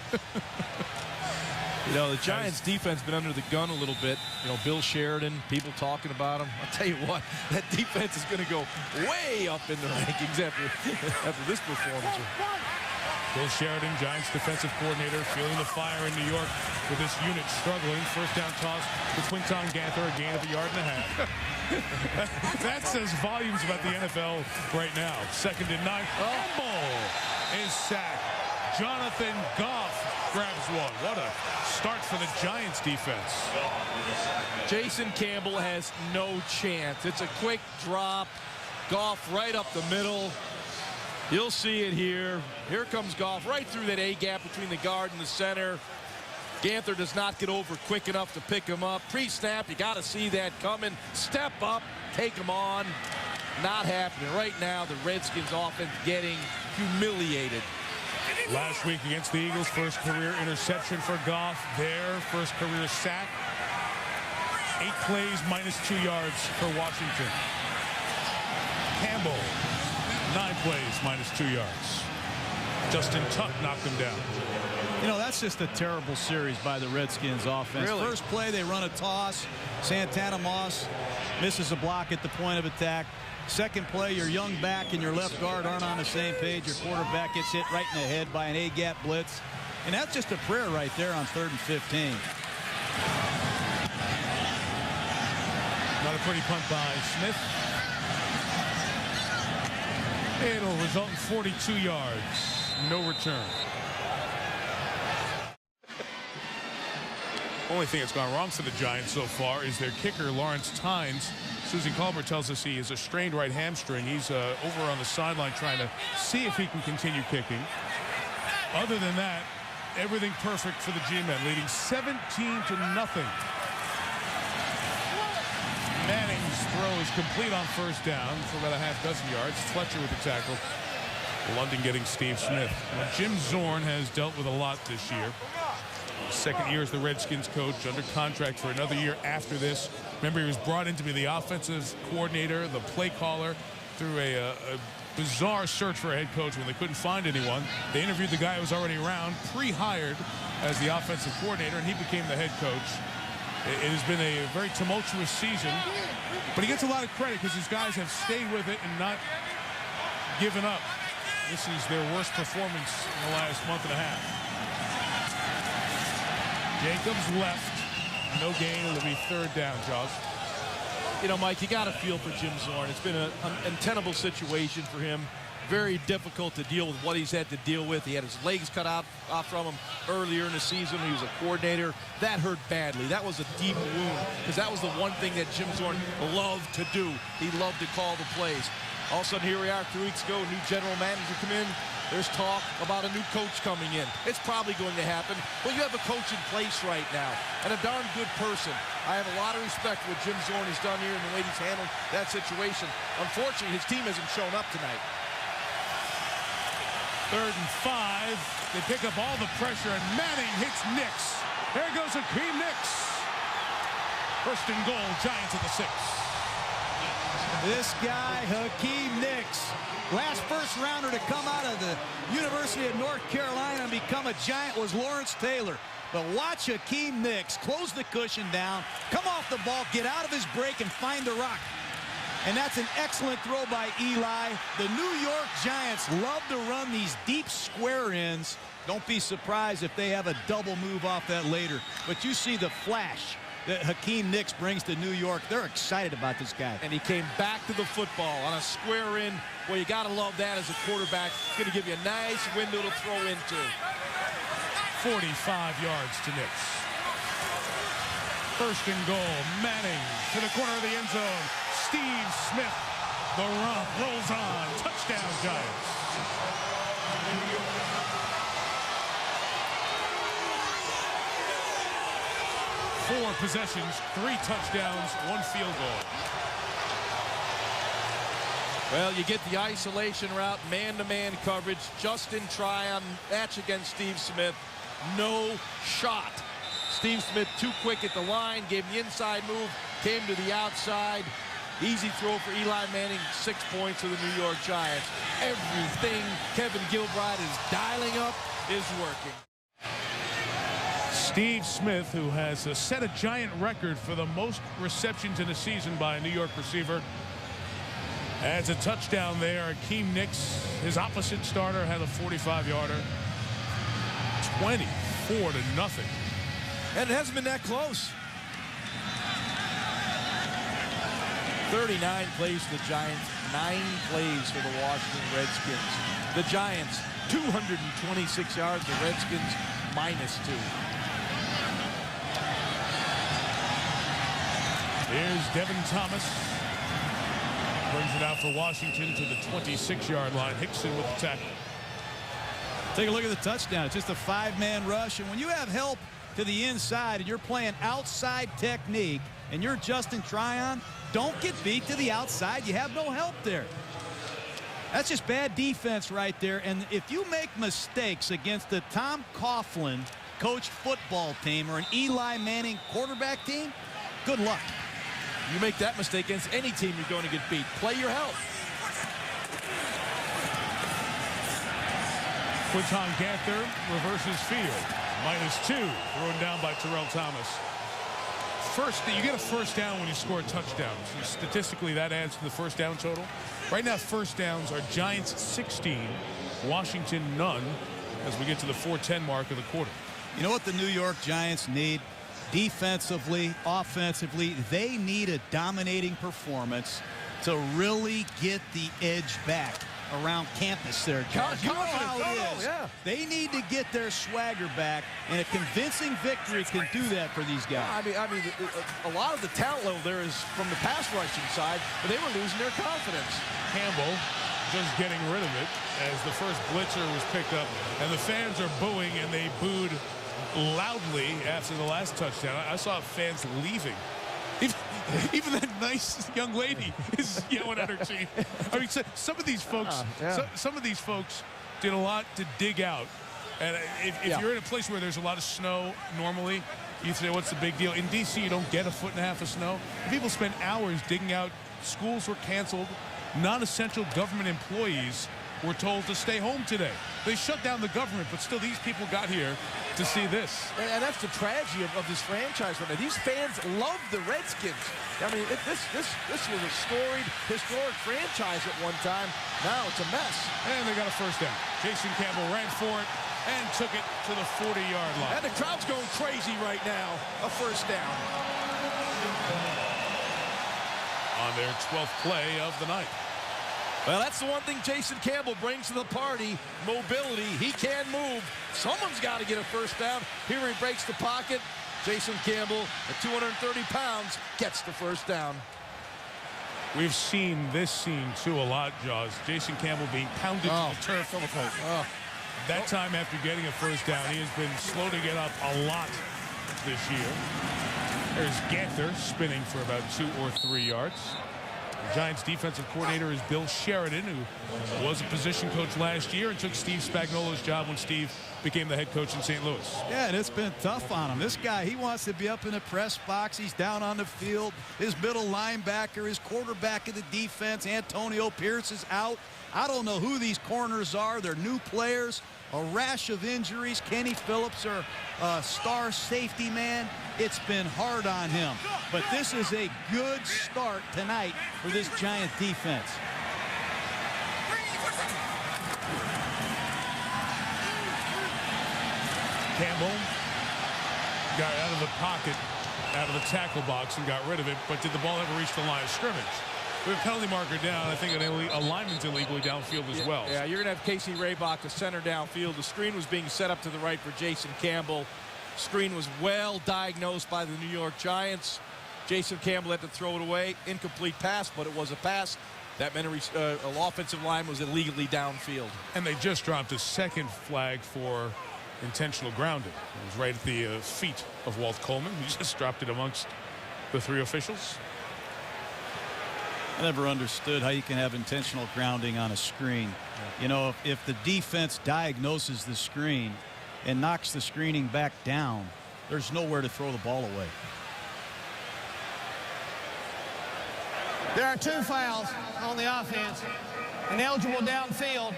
You know, the Giants defense been under the gun a little bit. You know, Bill Sheridan, people talking about him. I'll tell you what, that defense is going to go way up in the rankings after this performance. Bill Sheridan, Giants defensive coordinator, feeling the fire in New York with this unit struggling. First down toss to Quinton Ganther, a gain of 1.5 yards. That says volumes about the NFL right now. 2nd and 9. Fumble is sacked. Jonathan Goff grabs one. What a start for the Giants defense. Jason Campbell has no chance. It's a quick drop. Goff right up the middle. You'll see it here. Here comes Goff right through that A-gap between the guard and the center. Ganther does not get over quick enough to pick him up. Pre-snap, you got to see that coming. Step up, take him on. Not happening. Right now, the Redskins offense getting humiliated. Last week against the Eagles, first career interception for Goff. Their first career sack. 8 plays, -2 yards for Washington. Campbell, 9 plays, -2 yards. Justin Tuck knocked him down. You know, that's just a terrible series by the Redskins offense. Really? First play, they run a toss. Santana Moss misses a block at the point of attack. Second play, your young back and your left guard aren't on the same page. Your quarterback gets hit right in the head by an A-gap blitz. And that's just a prayer right there on 3rd and 15. Not a pretty punt by Smith. It'll result in 42 yards. No return. Only thing that's gone wrong for the Giants so far is their kicker, Lawrence Tynes. Susie Colbert tells us he is a strained right hamstring. He's over on the sideline trying to see if he can continue kicking. Other than that, everything perfect for the G-men, leading 17-0. Manning's throw is complete on first down for about a half dozen yards. Fletcher with the tackle. London getting Steve Smith. Well, Jim Zorn has dealt with a lot this year. Second year as the Redskins coach, under contract for another year after this. Remember, he was brought in to be the offensive coordinator, the play caller, through a bizarre search for a head coach when they couldn't find anyone. They interviewed the guy who was already around, pre-hired as the offensive coordinator, and he became the head coach. It has been a very tumultuous season, but he gets a lot of credit because his guys have stayed with it and not given up. This is their worst performance in the last month and a half. Jacobs left. No gain. It'll be 3rd down, Jaws. You know, Mike, you got to feel for Jim Zorn. It's been an untenable situation for him. Very difficult to deal with what he's had to deal with. He had his legs cut off from him earlier in the season. He was a coordinator. That hurt badly. That was a deep wound because that was the one thing that Jim Zorn loved to do. He loved to call the plays. All of a sudden, here we are 2 weeks ago, new general manager come in. There's talk about a new coach coming in. It's probably going to happen. Well, you have a coach in place right now and a darn good person. I have a lot of respect for what Jim Zorn has done here and the way he's handled that situation. Unfortunately, his team hasn't shown up tonight. 3rd and 5. They pick up all the pressure, and Manning hits Nix. There goes Hakeem Nicks. 1st and goal, Giants at the 6. This guy, Hakeem Nicks, last first rounder to come out of the University of North Carolina and become a Giant was Lawrence Taylor. But watch Hakeem Nicks close the cushion down, come off the ball, get out of his break, and find the rock. And that's an excellent throw by Eli. The New York Giants love to run these deep square ends. Don't be surprised if they have a double move off that later. But you see the flash that Hakeem Nicks brings to New York. They're excited about this guy. And he came back to the football on a square in. Well, you got to love that as a quarterback. It's going to give you a nice window to throw into. 45 yards to Nicks. 1st and goal. Manning to the corner of the end zone. Steve Smith. The romp rolls on. Touchdown, Giants. Four possessions, 3 touchdowns, 1 field goal. Well, you get the isolation route, man-to-man coverage. Justin Tryon, match against Steve Smith. No shot. Steve Smith too quick at the line, gave the inside move, came to the outside. Easy throw for Eli Manning, 6 points for the New York Giants. Everything Kevin Gilbride is dialing up is working. Steve Smith, who has set a Giant record for the most receptions in a season by a New York receiver, adds a touchdown there. Hakeem Nicks, his opposite starter, had a 45-yarder. 24-0. And it hasn't been that close. 39 plays for the Giants, 9 plays for the Washington Redskins. The Giants, 226 yards. The Redskins, -2. Here's Devin Thomas. Brings it out for Washington to the 26-yard line. Hickson with the tackle. Take a look at the touchdown. It's just a 5-man rush. And when you have help to the inside and you're playing outside technique and you're Justin Tryon, don't get beat to the outside. You have no help there. That's just bad defense right there. And if you make mistakes against the Tom Coughlin coach football team or an Eli Manning quarterback team, good luck. You make that mistake against any team, you're going to get beat. Play your help. Quinton Ganther reverses field. -2 thrown down by Terrell Thomas. You get a first down when you score a touchdown. So statistically, that adds to the first down total. Right now, first downs are Giants 16, Washington none, as we get to the 4:10 mark of the quarter. You know what the New York Giants need? Defensively, offensively, they need a dominating performance to really get the edge back around campus there, Josh. You know how it is. Yeah. They need to get their swagger back, and a convincing victory can do that for these guys. I mean, a lot of the talent level there is from the pass rushing side, but they were losing their confidence. Campbell just getting rid of it as the first blitzer was picked up, and the fans are booing, and they booed loudly after the last touchdown. I saw fans leaving. Even that nice young lady is yelling at her team. I mean, some of these folks, some of these folks did a lot to dig out. And if you're in a place where there's a lot of snow normally, you say, what's the big deal? In D.C., you don't get 1.5 feet of snow. People spend hours digging out. Schools were canceled. Non-essential government employees were told to stay home today. They shut down the government, but still these people got here to see this. And that's the tragedy of this franchise right now. These fans love the Redskins. I mean, this was a storied, historic franchise at one time. Now it's a mess. And they got a first down. Jason Campbell ran for it and took it to the 40-yard line. And the crowd's going crazy right now. A first down. On their 12th play of the night. Well, that's the one thing Jason Campbell brings to the party, mobility. He can move. Someone's got to get a first down. Here he breaks the pocket. Jason Campbell, at 230 pounds, gets the first down. We've seen this scene, too, a lot, Jaws. Jason Campbell being pounded to the turf. That time after getting a first down, he has been slow to get up a lot this year. There's Ganther spinning for about 2 or 3 yards. The Giants defensive coordinator is Bill Sheridan, who was a position coach last year and took Steve Spagnuolo's job when Steve became the head coach in St. Louis. Yeah, and it's been tough on him. This guy, he wants to be up in the press box. He's down on the field. His middle linebacker, his quarterback of the defense, Antonio Pierce, is out. I don't know who these corners are. They're new players. A rash of injuries. Kenny Phillips, our star safety man. It's been hard on him. But this is a good start tonight for this Giant defense. Campbell got out of the pocket, out of the tackle box, and got rid of it. But did the ball ever reach the line of scrimmage? We have penalty marker down. I think a lineman's illegally downfield as well. Yeah, you're going to have Casey Raybach, the center downfield. The screen was being set up to the right for Jason Campbell. Screen was well diagnosed by the New York Giants. Jason Campbell had to throw it away. Incomplete pass, but it was a pass. That meant an offensive line was illegally downfield. And they just dropped a second flag for intentional grounding. It was right at the feet of Walt Coleman. He just dropped it amongst the 3 officials. I never understood how you can have intentional grounding on a screen. You know, if the defense diagnoses the screen and knocks the screening back down, there's nowhere to throw the ball away. There are 2 fouls on the offense. An eligible downfield,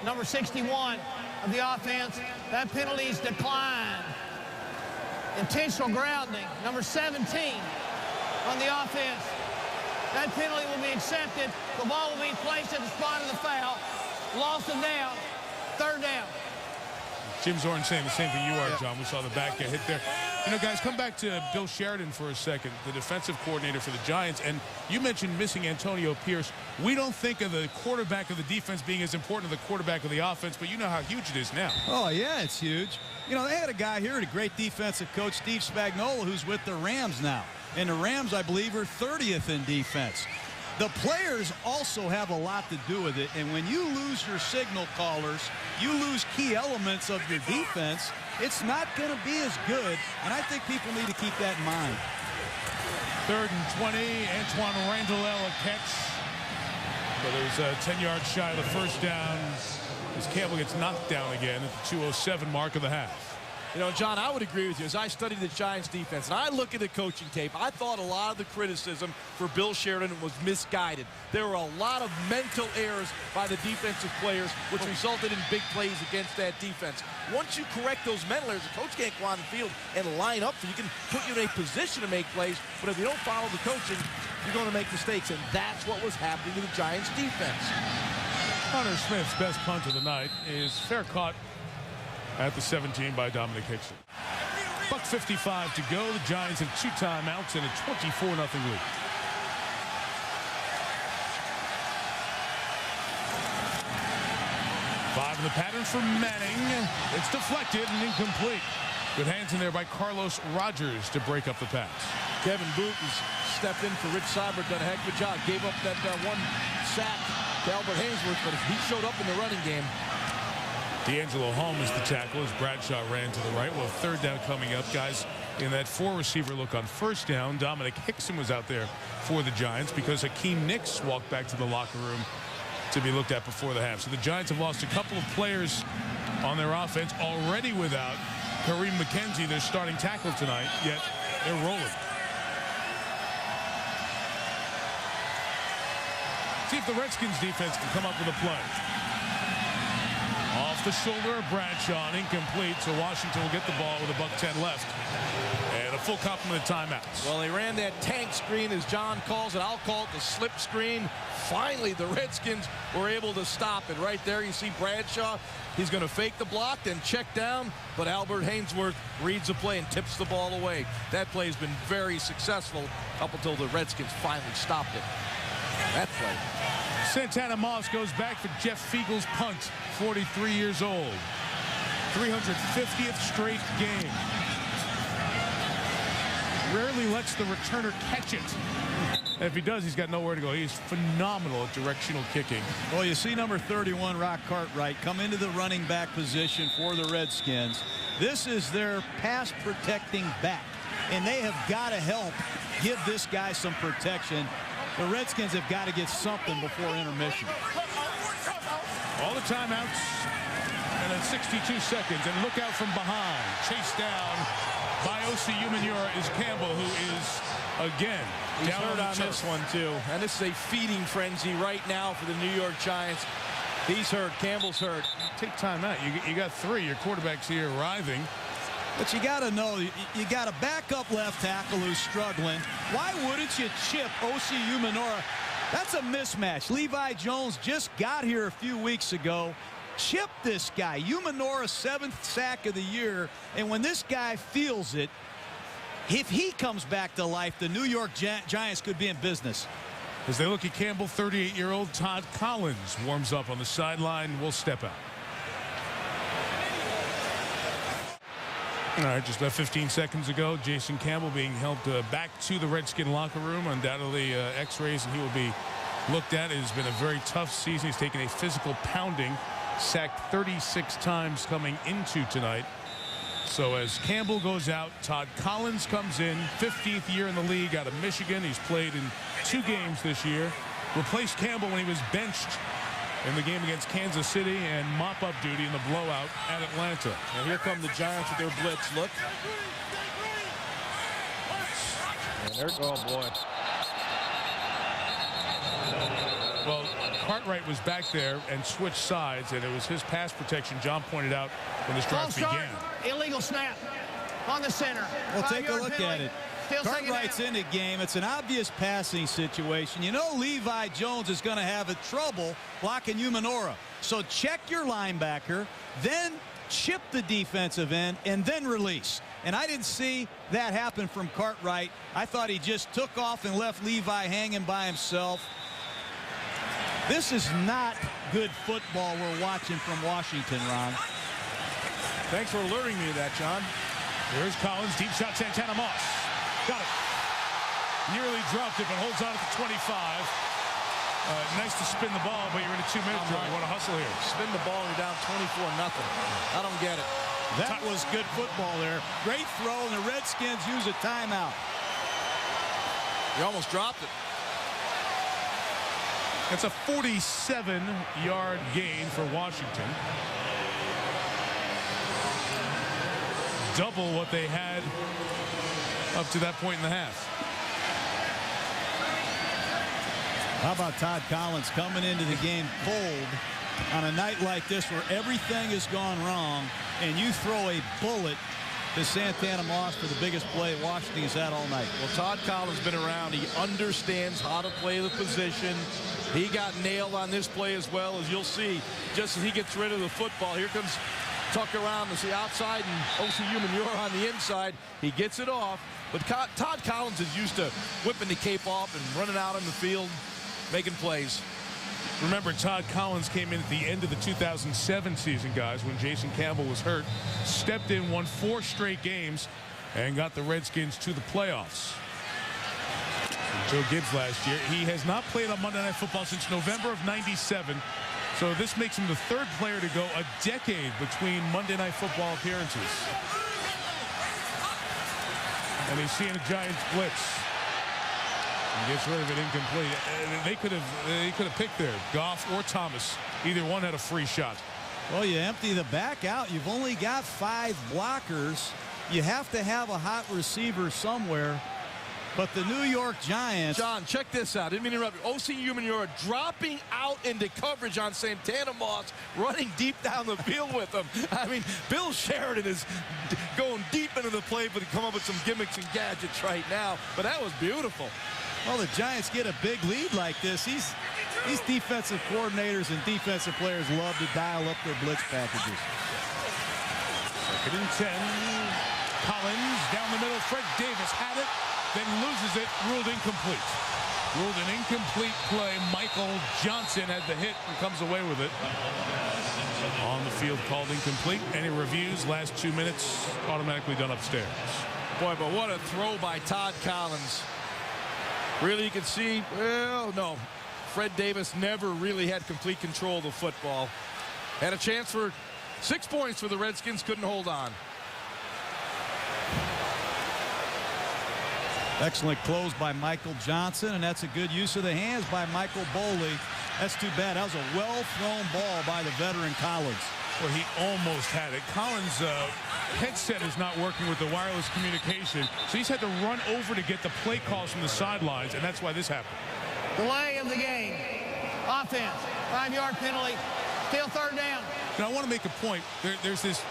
number 61 of the offense. That penalty's declined. Intentional grounding, number 17 on the offense. That penalty will be accepted. The ball will be placed at the spot of the foul. Loss of down. 3rd down. Jim Zorn saying the same thing you are, John. We saw the back get hit there. You know, guys, come back to Bill Sheridan for a second, the defensive coordinator for the Giants. And you mentioned missing Antonio Pierce. We don't think of the quarterback of the defense being as important as the quarterback of the offense, but you know how huge it is now. Oh, yeah, it's huge. You know, they had a guy here, a great defensive coach, Steve Spagnuolo, who's with the Rams now. And the Rams, I believe, are 30th in defense. The players also have a lot to do with it. And when you lose your signal callers, you lose key elements of your defense, it's not going to be as good. And I think people need to keep that in mind. 3rd and 20. Antoine Randall a catch. But it was 10 yards shy of the first down as Campbell gets knocked down again at the 2:07 mark of the half. You know, John, I would agree with you. As I studied the Giants defense, and I look at the coaching tape, I thought a lot of the criticism for Bill Sheridan was misguided. There were a lot of mental errors by the defensive players, which resulted in big plays against that defense. Once you correct those mental errors, the coach can't go on the field and line up for you. Can put you in a position to make plays, but if you don't follow the coaching, you're going to make mistakes, and that's what was happening to the Giants defense. Hunter Smith's best punt of the night is fair caught at the 17 by Dominic Hickson. $1:55 to go. The Giants have 2 timeouts and a 24-0 lead. Five in the pattern for Manning. It's deflected and incomplete. Good hands in there by Carlos Rogers to break up the pass. Kevin Booth has stepped in for Rich Seibert, done a heck of a job. Gave up that one sack to Albert Hainsworth, but he showed up in the running game. D'Angelo Holmes is the tackle as Bradshaw ran to the right. Well, third down coming up, guys. In that 4-receiver look on first down, Dominic Hickson was out there for the Giants because Hakeem Nicks walked back to the locker room to be looked at before the half. So the Giants have lost a couple of players on their offense, already without Kareem McKenzie, their starting tackle tonight, yet they're rolling. See if the Redskins defense can come up with a play. Off the shoulder of Bradshaw, and incomplete, so Washington will get the ball with $1:10 left. And a full complement of timeouts. Well, they ran that tank screen, as John calls it. I'll call it the slip screen. Finally, the Redskins were able to stop it. Right there, you see Bradshaw. He's going to fake the block, then check down, but Albert Hainsworth reads the play and tips the ball away. That play has been very successful up until the Redskins finally stopped it. That play. Santana Moss goes back for Jeff Fiegel's punt, 43 years old. 350th straight game. Rarely lets the returner catch it. And if he does, he's got nowhere to go. He's phenomenal at directional kicking. Well, you see number 31, Rock Cartwright, come into the running back position for the Redskins. This is their pass protecting back, and they have got to help give this guy some protection. The Redskins have got to get something before intermission. All the timeouts, and then 62 seconds, and look out from behind. Chased down by O.C. Umenyiora is Campbell, who is, again, he's down hurt on this one, too. And this is a feeding frenzy right now for the New York Giants. He's hurt. Campbell's hurt. Take time out. You got 3. Your quarterback's here arriving. But you got to know, you got a backup left tackle who's struggling. Why wouldn't you chip O.C. Umenyiora? That's a mismatch. Levi Jones just got here a few weeks ago. Chip this guy. Umenyiora, 7th sack of the year. And when this guy feels it, if he comes back to life, the New York Giants could be in business. As they look at Campbell, 38-year-old Todd Collins warms up on the sideline. Will step out. All right, just about 15 seconds ago, Jason Campbell being helped back to the Redskin locker room. Undoubtedly x-rays, and he will be looked at. It has been a very tough season. He's taken a physical pounding, sacked 36 times coming into tonight. So as Campbell goes out, Todd Collins comes in, 15th year in the league out of Michigan. He's played in 2 games this year. Replaced Campbell when he was benched in the game against Kansas City and mop-up duty in the blowout at Atlanta. And here come the Giants with their blitz. Look. And there, oh boy. Well, Cartwright was back there and switched sides, and it was his pass protection, John pointed out, when this drive began. Illegal snap on the center. Well, take a look at it. Cartwright's in the game. It's an obvious passing situation. You know Levi Jones is going to have a trouble blocking Umenyiora. So check your linebacker, then chip the defensive end, and then release. And I didn't see that happen from Cartwright. I thought he just took off and left Levi hanging by himself. This is not good football we're watching from Washington, Ron. Thanks for alerting me to that, John. Here's Collins, deep shot, Santana Moss. Got it. Nearly dropped it, but holds on at the 25. Nice to spin the ball, but you're in a 2-minute drill. You want to hustle here. Spin the ball and you're down 24-0. I don't get it. That was good football there. Great throw, and the Redskins use a timeout. You almost dropped it. It's a 47-yard gain for Washington. double what they had up to that point in the half. How about Todd Collins coming into the game cold on a night like this where everything has gone wrong, and you throw a bullet to Santana Moss for the biggest play Washington has had all night. Well, Todd Collins has been around. He understands how to play the position. He got nailed on this play as well, as you'll see. Just as he gets rid of the football, here comes Tuck around to the outside and O.C. Umenyiora on the inside. He gets it off. But Todd Collins is used to whipping the cape off and running out on the field, making plays. Remember, Todd Collins came in at the end of the 2007 season, guys, when Jason Campbell was hurt, stepped in, won 4 straight games, and got the Redskins to the playoffs. Joe Gibbs last year. He has not played on Monday Night Football since November of '97. So this makes him the 3rd player to go a decade between Monday Night Football appearances. And he's seeing a Giants blitz. He gets rid of it incomplete. They could have picked there, Goff or Thomas. Either one had a free shot. Well, you empty the back out. You've only got 5 blockers. You have to have a hot receiver somewhere. But the New York Giants. John, check this out. Didn't mean to interrupt you. O.C. Umenyiora dropping out into coverage on Santana Moss, running deep down the field with him. I mean, Bill Sheridan is going deep into the play, but he come up with some gimmicks and gadgets right now. But that was beautiful. Well, the Giants get a big lead like this. These defensive coordinators and defensive players love to dial up their blitz packages. 2nd and 10. Collins down the middle. Fred Davis had it, then loses it. Ruled incomplete. Ruled an incomplete play. Michael Johnson had the hit and comes away with it. On the field called incomplete. Any reviews? Last 2 minutes automatically done upstairs. Boy, but what a throw by Todd Collins. Really, you can see, well, no. Fred Davis never really had complete control of the football. Had a chance for 6 points for the Redskins, couldn't hold on. Excellent close by Michael Johnson, and that's a good use of the hands by Michael Boley. That's too bad. That was a well-thrown ball by the veteran Collins. Well, he almost had it. Collins' headset is not working with the wireless communication, so he's had to run over to get the play calls from the sidelines, and that's why this happened. Delay of the game. Offense. 5-yard penalty. Still 3rd down. Now, I want to make a point. There's this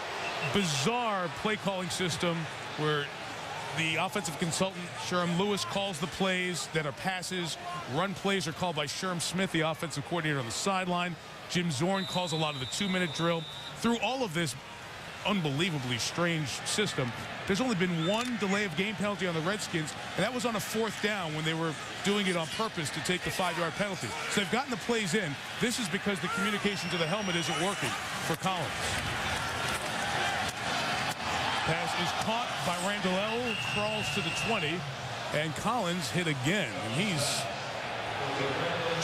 bizarre play calling system where the offensive consultant, Sherm Lewis, calls the plays that are passes. Run plays are called by Sherm Smith, the offensive coordinator on the sideline. Jim Zorn calls a lot of the 2-minute drill. Through all of this unbelievably strange system, there's only been 1 delay of game penalty on the Redskins, and that was on a 4th down when they were doing it on purpose to take the 5-yard penalty. So they've gotten the plays in. This is because the communication to the helmet isn't working for Collins. Pass is caught by Randall L. Crawls to the 20, and Collins hit again, and he's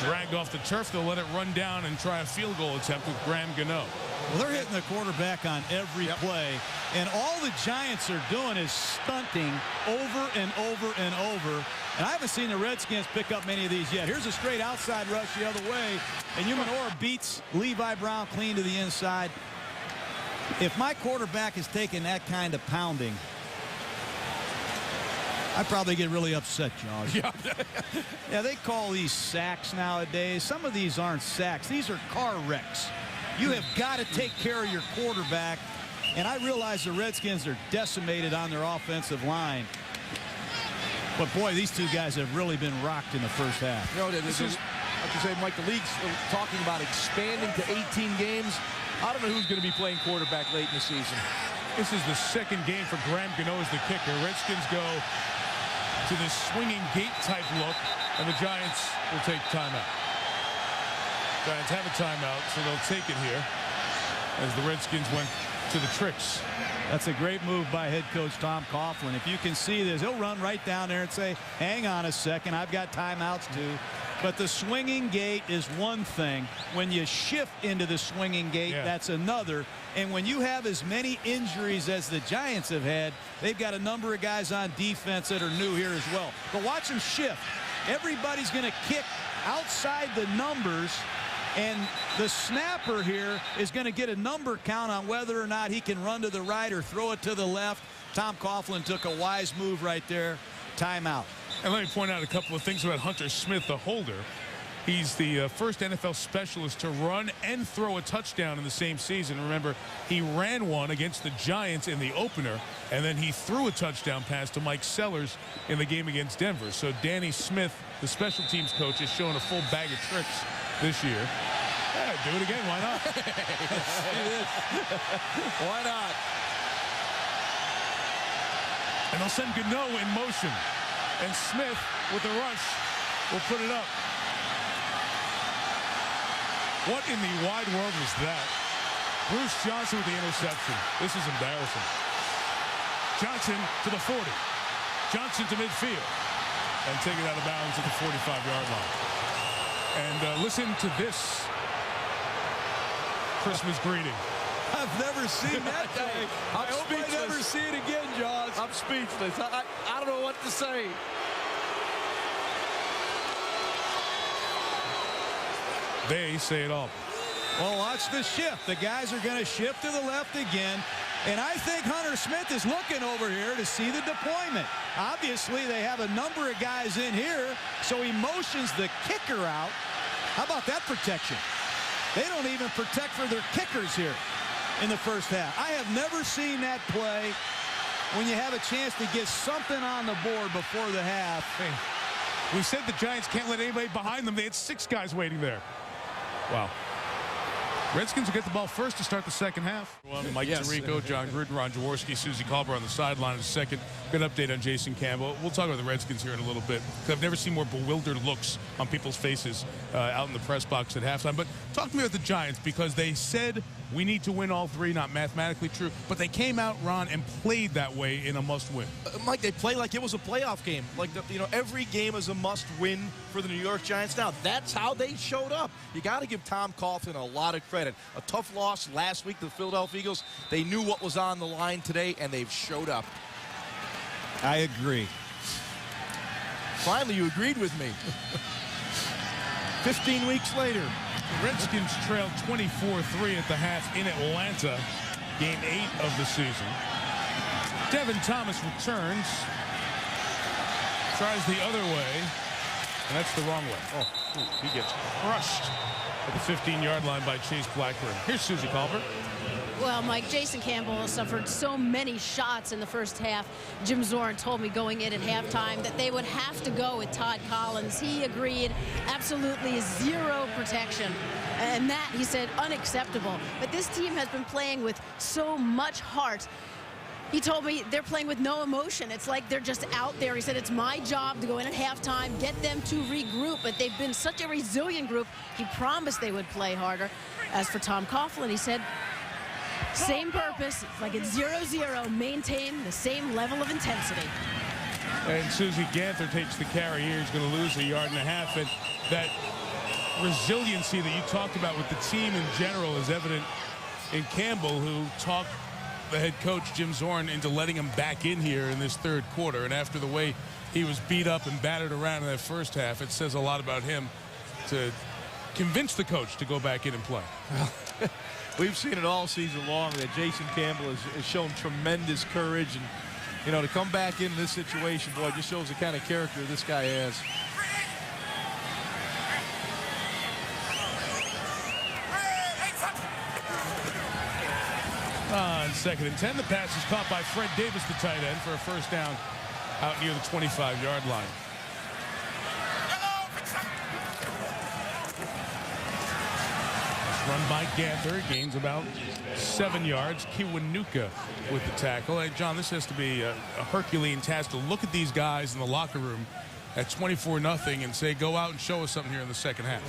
dragged off the turf. They'll let it run down and try a field goal attempt with Graham Gano. Well, they're hitting the quarterback on every play, and all the Giants are doing is stunting over and over and over. And I haven't seen the Redskins pick up many of these yet. Here's a straight outside rush the other way, and Umenyiora beats Levi Brown clean to the inside. If my quarterback is taking that kind of pounding, I'd probably get really upset, Jaws. Yeah, they call these sacks nowadays. Some of these aren't sacks. These are car wrecks. You have got to take care of your quarterback. And I realize the Redskins are decimated on their offensive line. But, boy, these 2 guys have really been rocked in the first half. You know, this is, like you say, Mike, the league's talking about expanding to 18 games. I don't know who's going to be playing quarterback late in the season. This is the 2nd game for Graham Gano as the kicker. Redskins go to this swinging gate type look, and the Giants will take timeout. Giants have a timeout, so they'll take it here as the Redskins went to the tricks. That's a great move by head coach Tom Coughlin. If you can see this, he'll run right down there and say, hang on a second, I've got timeouts too. But the swinging gate is one thing. When you shift into the swinging gate, that's another. And when you have as many injuries as the Giants have had, they've got a number of guys on defense that are new here as well. But watch them shift. Everybody's going to kick outside the numbers, and And the snapper here is going to get a number count on whether or not he can run to the right or throw it to the left. Tom Coughlin took a wise move right there. Timeout. And let me point out a couple of things about Hunter Smith, the holder. He's the first NFL specialist to run and throw a touchdown in the same season. Remember, he ran one against the Giants in the opener, and then he threw a touchdown pass to Mike Sellers in the game against Denver. So Danny Smith, the special teams coach, is showing a full bag of tricks this year. Yeah, do it again. Why not? Why not? And they'll send Gano in motion. And Smith, with the rush, will put it up. What in the wide world was that? Bruce Johnson with the interception. This is embarrassing. Johnson to the 40. Johnson to midfield. And take it out of bounds at the 45-yard line. And listen to this Christmas greeting. I've never seen that day. I hope I never see it again, Jaws. I'm speechless. I don't know what to say. They say it all. Well, watch the shift. The guys are going to shift to the left again. And I think Hunter Smith is looking over here to see the deployment. Obviously, they have a number of guys in here, so he motions the kicker out. How about that protection? They don't even protect for their kickers here in the first half. I have never seen that play when you have a chance to get something on the board before the half. Hey, we said the Giants can't let anybody behind them. They had 6 guys waiting there. Wow. Redskins will get the ball first to start the second half. Mike Tirico, John Gruden, Ron Jaworski, Susie Colbert on the sideline in a second. Good update on Jason Campbell. We'll talk about the Redskins here in a little bit, because I've never seen more bewildered looks on people's faces out in the press box at halftime. But talk to me about the Giants, because they said we need to win all 3, not mathematically true, but they came out, Ron, and played that way in a must-win. Mike, they play like it was a playoff game. Like, every game is a must-win for the New York Giants now. That's how they showed up. You got to give Tom Coughlin a lot of credit. A tough loss last week to the Philadelphia Eagles. They knew what was on the line today, and they've showed up. I agree. Finally, you agreed with me. 15 weeks later. Redskins trailed 24-3 at the half in Atlanta, game 8 of the season. Devin Thomas returns, tries the other way, and that's the wrong way. Oh, he gets crushed at the 15-yard line by Chase Blackburn. Here's Susie Colbert. Well, Mike, Jason Campbell suffered so many shots in the first half. Jim Zorn told me going in at halftime that they would have to go with Todd Collins. He agreed, absolutely 0 protection. And that, he said, unacceptable. But this team has been playing with so much heart. He told me they're playing with no emotion. It's like they're just out there. He said, it's my job to go in at halftime, get them to regroup. But they've been such a resilient group. He promised they would play harder. As for Tom Coughlin, he said, same purpose, like it's 0-0, maintain the same level of intensity. And Susie Ganther takes the carry here. He's going to lose 1.5 yards. And that resiliency that you talked about with the team in general is evident in Campbell, who talked the head coach, Jim Zorn, into letting him back in here in this third quarter. And after the way he was beat up and battered around in that first half, it says a lot about him to convince the coach to go back in and play. We've seen it all season long that Jason Campbell has shown tremendous courage, and to come back into this situation, boy, just shows the kind of character this guy has. On 2nd and 10, the pass is caught by Fred Davis, the tight end, for a first down out near the 25-yard line. Run by Ganther, gains about 7 yards. Kiwanuka with the tackle. Hey, John, this has to be a Herculean task to look at these guys in the locker room at 24-0 and say, go out and show us something here in the second half.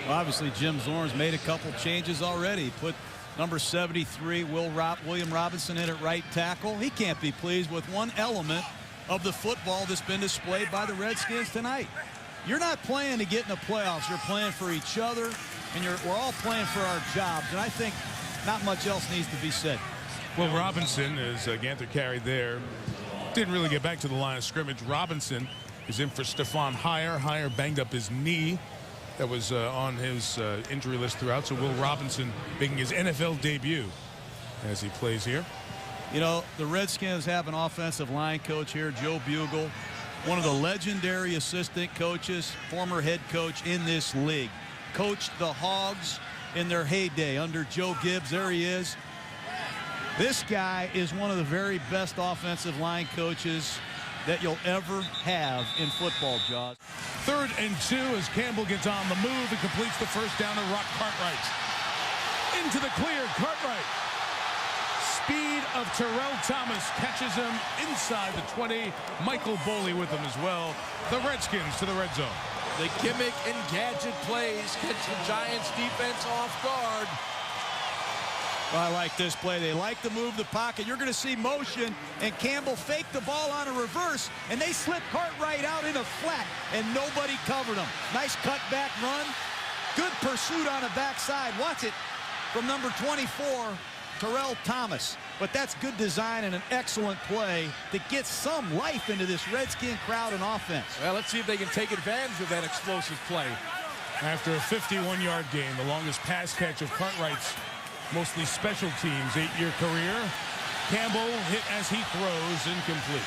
Well, obviously, Jim Zorn's made a couple changes already. Put number 73, William Robinson, in at right tackle. He can't be pleased with one element of the football that's been displayed by the Redskins tonight. You're not playing to get in the playoffs. You're playing for each other. And we're all playing for our jobs, and I think not much else needs to be said. Well, Robinson, as Ganther carried there, didn't really get back to the line of scrimmage. Robinson is in for Stephon Heyer. Heyer banged up his knee that was on his injury list throughout. So Will Robinson making his NFL debut as he plays here. You know, the Redskins have an offensive line coach here, Joe Bugle, one of the legendary assistant coaches, former head coach in this league. Coached the Hogs in their heyday under Joe Gibbs. There he is. This guy is one of the very best offensive line coaches that you'll ever have in football, Jaws. 3rd and 2 as Campbell gets on the move and completes the first down to Rock Cartwright. Into the clear, Cartwright. Speed of Terrell Thomas catches him inside the 20. Michael Boley with him as well. The Redskins to the red zone. The gimmick and gadget plays catch the Giants defense off guard. I like this play. They like to move the pocket. You're going to see motion, and Campbell faked the ball on a reverse, and they slip Cartwright out in a flat, and nobody covered him. Nice cutback run. Good pursuit on the backside. Watch it from number 24, Terrell Thomas. But that's good design and an excellent play to get some life into this Redskin crowd and offense. Well, let's see if they can take advantage of that explosive play. After a 51-yard game, the longest pass catch of Cartwright's mostly special teams 8-year career. Campbell hit as he throws, incomplete.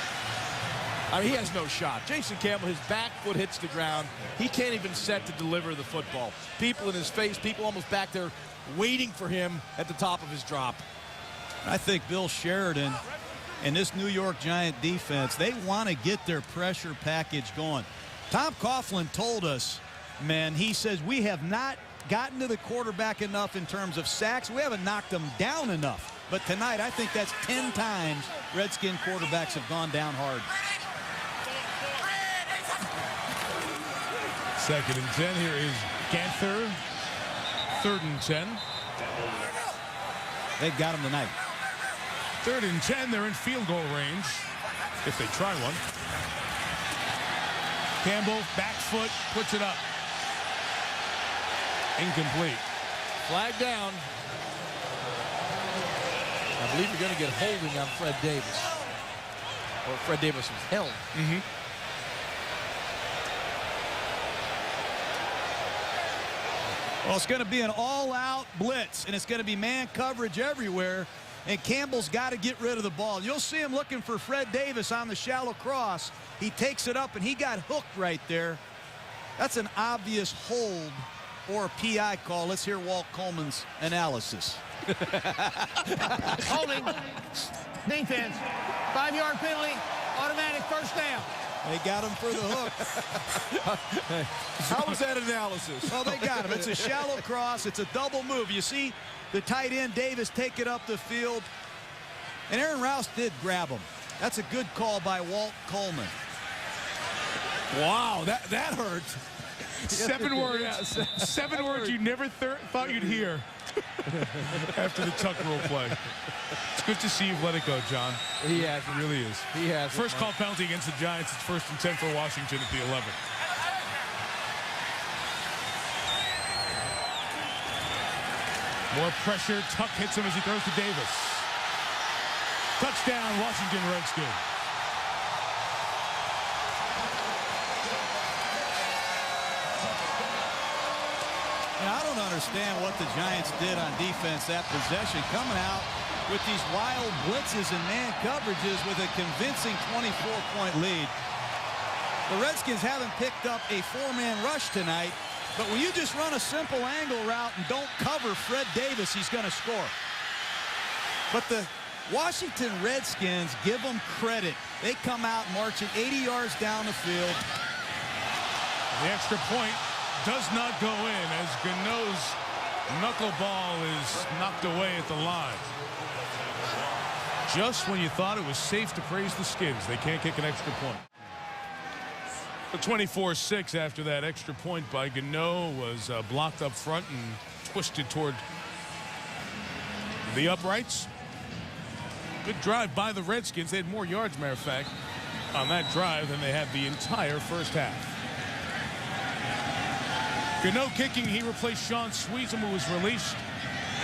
I mean, he has no shot. Jason Campbell, his back foot hits the ground. He can't even set to deliver the football. People in his face, people almost back there waiting for him at the top of his drop. I think Bill Sheridan and this New York Giant defense, they want to get their pressure package going. Tom Coughlin told us, man, he says we have not gotten to the quarterback enough in terms of sacks. We haven't knocked them down enough. But tonight, I think that's 10 times Redskin quarterbacks have gone down hard. 2nd and 10. Here is Ganther. 3rd and 10. They got him tonight. 3rd and 10. They're in field goal range if they try one. Campbell, back foot, puts it up. Incomplete. Flag down. I believe you're going to get holding on Fred Davis. Or Fred Davis was held. Well, it's going to be an all-out blitz, and it's going to be man coverage everywhere, and Campbell's got to get rid of the ball. You'll see him looking for Fred Davis on the shallow cross. He takes it up, and he got hooked right there. That's an obvious hold or a PI call. Let's hear Walt Coleman's analysis. Holding. Defense. 5-yard penalty. Automatic first down. They got him for the hook. How was that analysis? Well, they got him. It's a shallow cross. It's a double move. You see the tight end Davis take it up the field, and Aaron Rouse did grab him. That's a good call by Walt Coleman. Wow, that hurt. 7 words. 7 words you never thought you'd hear after the tuck rule play. It's good to see you've let it go, John. He has. It really is. He has. First call penalty against the Giants. It's 1st and 10 for Washington at the 11. More pressure. Tuck hits him as he throws to Davis. Touchdown, Washington Redskins. Now, I don't understand what the Giants did on defense that possession, coming out with these wild blitzes and man coverages with a convincing 24-point lead. The Redskins haven't picked up a 4-man rush tonight, but when you just run a simple angle route and don't cover Fred Davis, he's going to score. But the Washington Redskins, give them credit. They come out marching 80 yards down the field. The extra point does not go in as Gano's knuckleball is knocked away at the line. Just when you thought it was safe to praise the Skins, they can't kick an extra point. The 24-6 after that extra point by Gano was blocked up front and twisted toward the uprights. Good drive by the Redskins. They had more yards, matter of fact, on that drive than they had the entire first half. Gano kicking. He replaced Sean Sweezum, who was released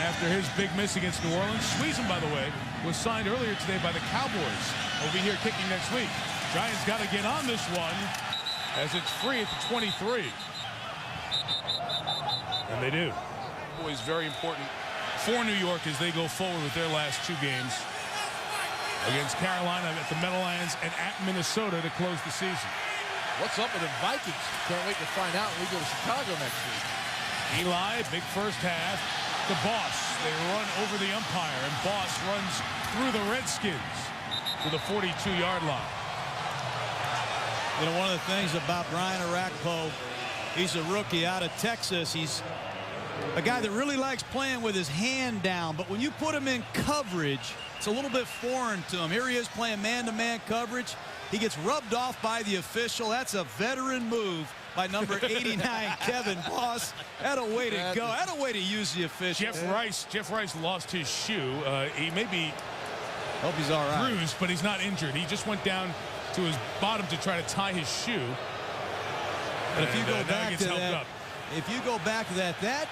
after his big miss against New Orleans. Sweezum, by the way, was signed earlier today by the Cowboys. Will be here kicking next week. Giants got to get on this one as it's free at the 23. And they do. Always very important for New York as they go forward with their last 2 games against Carolina at the Meadowlands and at Minnesota to close the season. What's up with the Vikings? Can't wait to find out when we go to Chicago next week. Eli, big first half. The Boss, they run over the umpire, and Boss runs through the Redskins to the 42-yard line. You know, one of the things about Brian Orakpo, he's a rookie out of Texas. He's a guy that really likes playing with his hand down, but when you put him in coverage, it's a little bit foreign to him. Here he is playing man-to-man coverage. He gets rubbed off by the official. That's a veteran move by number 89, Kevin Boss. Had a way to go. Had a way to use the official. Jeff Rice lost his shoe. He may be hope he's all right. Bruised, but he's not injured. He just went down to his bottom to try to tie his shoe. But if you go back to that, that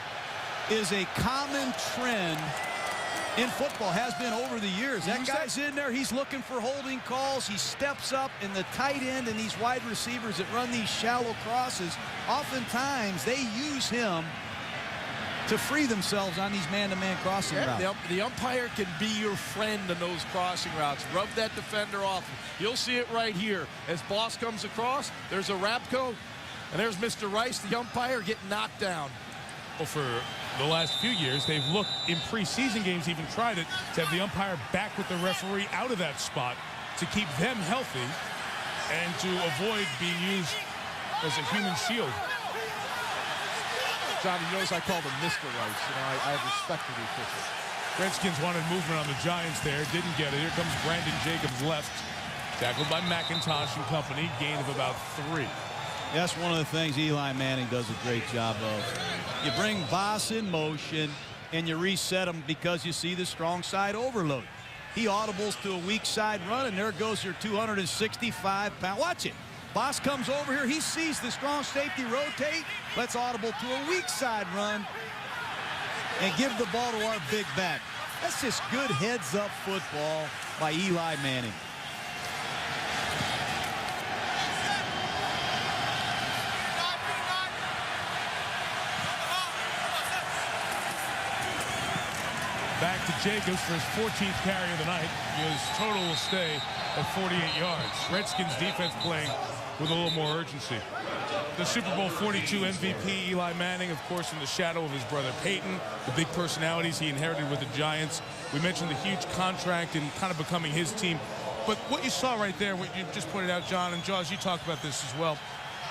is a common trend in football, has been over the years. That guy's in there, he's looking for holding calls. He steps up, in the tight end and these wide receivers that run these shallow crosses, oftentimes they use him to free themselves on these man-to-man crossing routes. The umpire can be your friend in those crossing routes. Rub that defender off. You'll see it right here. As Boss comes across, there's a Rapco, and there's Mr. Rice, the umpire, getting knocked down. Well, for the last few years, they've looked in preseason games, even tried it, to have the umpire back with the referee out of that spot to keep them healthy and to avoid being used as a human shield. John, you notice I called him Mr. Rice. You know, I have respect for the official. Redskins wanted movement on the Giants there. Didn't get it. Here comes Brandon Jacobs left. Tackled by McIntosh and company. Gain of about 3. That's one of the things Eli Manning does a great job of. You bring Boss in motion and you reset him because you see the strong side overload. He audibles to a weak side run, and there goes your 265-pound. Watch it. Boss comes over here. He sees the strong safety rotate. Let's audible to a weak side run and give the ball to our big back. That's just good heads-up football by Eli Manning. Back to Jacobs for his 14th carry of the night. His total will stay at 48 yards. Redskins defense playing with a little more urgency. The Super Bowl 42 MVP, Eli Manning, of course, in the shadow of his brother Peyton, the big personalities he inherited with the Giants. We mentioned the huge contract and kind of becoming his team. But what you saw right there, what you just pointed out, John, and Jaws, you talked about this as well.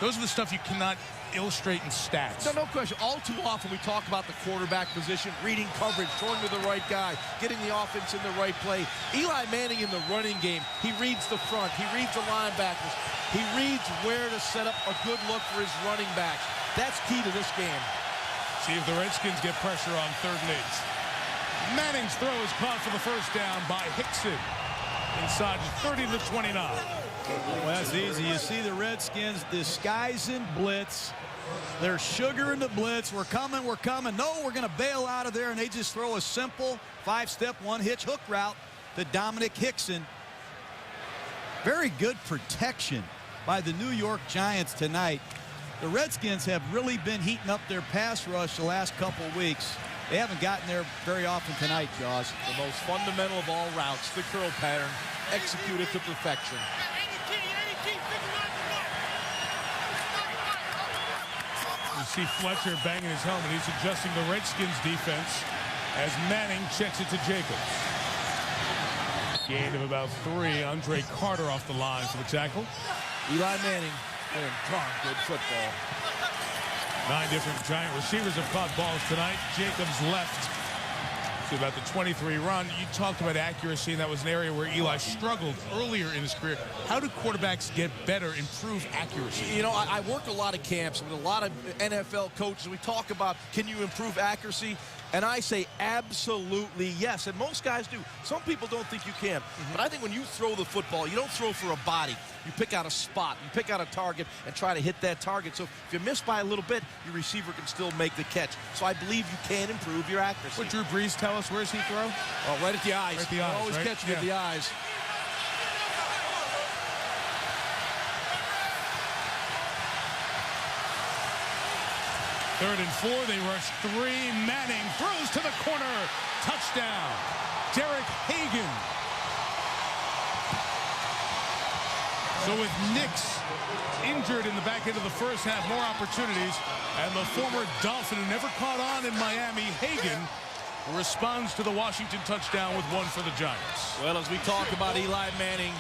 Those are the stuff you cannot illustrate in stats. No question. All too often we talk about the quarterback position, reading coverage, throwing to the right guy, getting the offense in the right play. Eli Manning in the running game, he reads the front, he reads the linebackers, he reads where to set up a good look for his running backs. That's key to this game. See if the Redskins get pressure on 3rd and 8. Manning's throw is caught for the first down by Hickson inside 30 to 29. Well, that's easy. You see the Redskins disguising blitz. They're sugaring the blitz. We're coming, we're coming. No, we're going to bail out of there, and they just throw a simple 5-step, 1-hitch hook route to Dominic Hickson. Very good protection by the New York Giants tonight. The Redskins have really been heating up their pass rush the last couple weeks. They haven't gotten there very often tonight, Jaws. The most fundamental of all routes, the curl pattern, executed to perfection. You see Fletcher banging his helmet. He's adjusting the Redskins defense as Manning checks it to Jacobs. Gain of about 3. Andre Carter off the line for the tackle. Eli Manning playing darn good football. 9 different Giant receivers have caught balls tonight. Jacobs left to about the 23 run. You talked about accuracy, and that was an area where Eli struggled earlier in his career. How do quarterbacks get better, improve accuracy? You know, I work a lot of camps with a lot of NFL coaches. We talk about, can you improve accuracy? And I say absolutely yes, and most guys do. Some people don't think you can. But I think when you throw the football, you don't throw for a body. You pick out a spot, you pick out a target, and try to hit that target. So if you miss by a little bit, your receiver can still make the catch. So I believe you can improve your accuracy. What Drew Brees tell us? Where's he throw? Oh, right at the eyes. Right at the eyes, always right? catch with the eyes. 3rd and 4. They rush 3. Manning throws to the corner. Touchdown. Derek Hagan. So with Nix injured in the back end of the first half, more opportunities. And the former Dolphin who never caught on in Miami, Hagan, responds to the Washington touchdown with 1 for the Giants. Well, as we talk about Eli Manning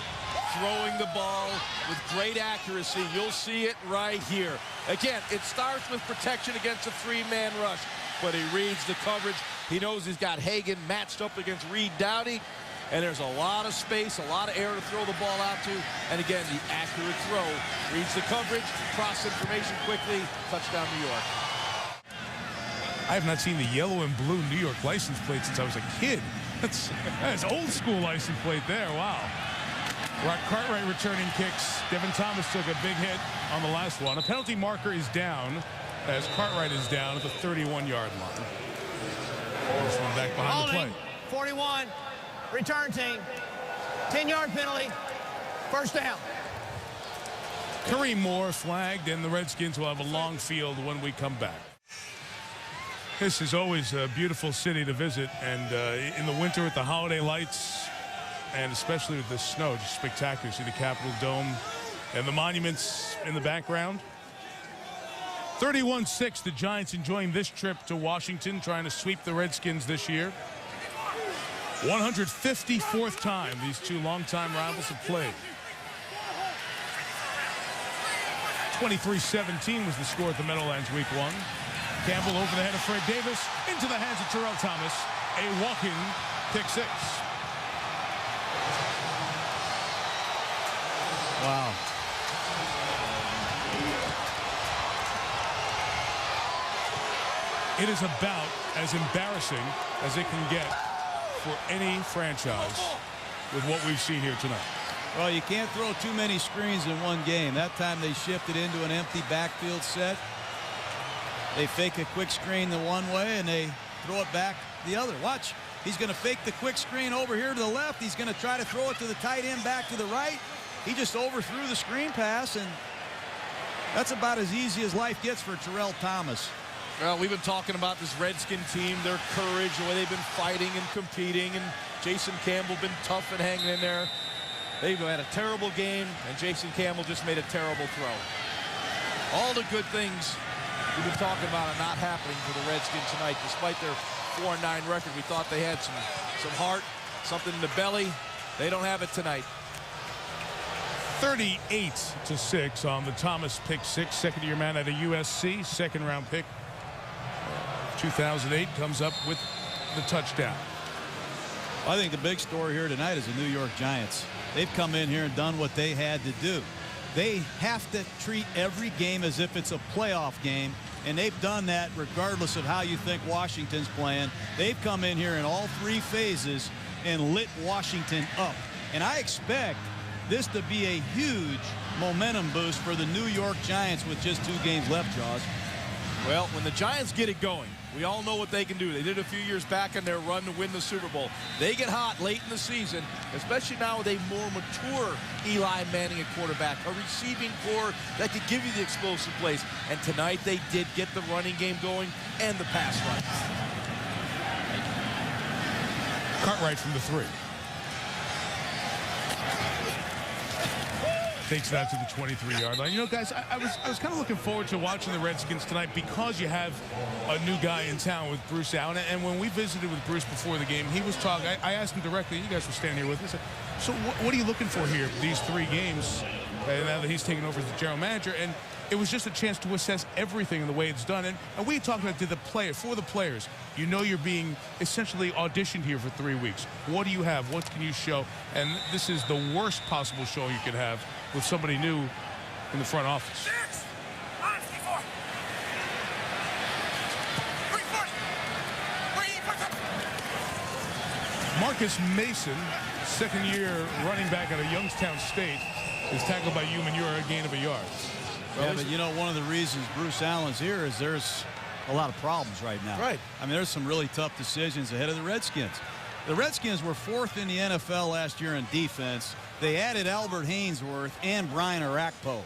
throwing the ball with great accuracy, you'll see it right here. Again, it starts with protection against a 3-man rush, but he reads the coverage. He knows he's got Hagan matched up against Reed Dowdy, and there's a lot of space, a lot of air to throw the ball out to. And again, the accurate throw, reads the coverage, cross information quickly, touchdown New York. I have not seen the yellow and blue New York license plate since I was a kid. That's old school license plate there. Wow. Rock Cartwright returning kicks. Devin Thomas took a big hit on the last one. A penalty marker is down as Cartwright is down at the 31-yard line. This one back behind the play. 41. Return team. 10-yard penalty. First down. Kareem Moore flagged, and the Redskins will have a long field when we come back. This is always a beautiful city to visit, and in the winter with the holiday lights, and especially with the snow, just spectacular. See the Capitol Dome and the monuments in the background. 31-6, the Giants enjoying this trip to Washington, trying to sweep the Redskins this year. 154th time these two longtime rivals have played. 23-17 was the score at the Meadowlands Week 1. Campbell over the head of Fred Davis, into the hands of Terrell Thomas. A walk-in pick 6. Wow. It is about as embarrassing as it can get for any franchise with what we've seen here tonight. Well, you can't throw too many screens in one game. That time they shifted into an empty backfield set. They fake a quick screen the one way, and they throw it back the other. Watch. He's going to fake the quick screen over here to the left. He's going to try to throw it to the tight end back to the right. He just overthrew the screen pass, and that's about as easy as life gets for Terrell Thomas. Well, we've been talking about this Redskin team, their courage, the way they've been fighting and competing, and Jason Campbell been tough and hanging in there. They've had a terrible game, and Jason Campbell just made a terrible throw. All the good things we've been talking about are not happening for the Redskins tonight. Despite their 4-9 record, we thought they had some heart, something in the belly. They don't have it tonight. 38-6 on the Thomas pick 6. Second-year man at a USC. Second-round pick. 2008 comes up with the touchdown. I think the big story here tonight is the New York Giants. They've come in here and done what they had to do. They have to treat every game as if it's a playoff game, and they've done that regardless of how you think Washington's playing. They've come in here in all 3 phases and lit Washington up. And I expect this to be a huge momentum boost for the New York Giants with just 2 games left, Jaws. Well, when the Giants get it going, we all know what they can do. They did it a few years back in their run to win the Super Bowl. They get hot late in the season, especially now with a more mature Eli Manning at quarterback, a receiving core that could give you the explosive plays. And tonight they did get the running game going and the pass rush. Cartwright from the 3. Takes it out to the 23-yard line. You know, guys, I was kind of looking forward to watching the Redskins tonight because you have a new guy in town with Bruce Allen. And when we visited with Bruce before the game, he was talking. I asked him directly. You guys were standing here with me. I said, so what are you looking for here these 3 games now that he's taken over as the general manager? And it was just a chance to assess everything and the way it's done. And we talked about for the players. You know you're being essentially auditioned here for 3 weeks. What do you have? What can you show? And this is the worst possible show you could have with somebody new in the front office. Marcus Mason, second-year running back out of Youngstown State, is tackled by Hugh Manure, a gain of a yard. Yeah, but you know, one of the reasons Bruce Allen's here is there's a lot of problems right now. Right. I mean, there's some really tough decisions ahead of the Redskins. The Redskins were 4th in the NFL last year in defense. They added Albert Hainsworth and Brian Orakpo,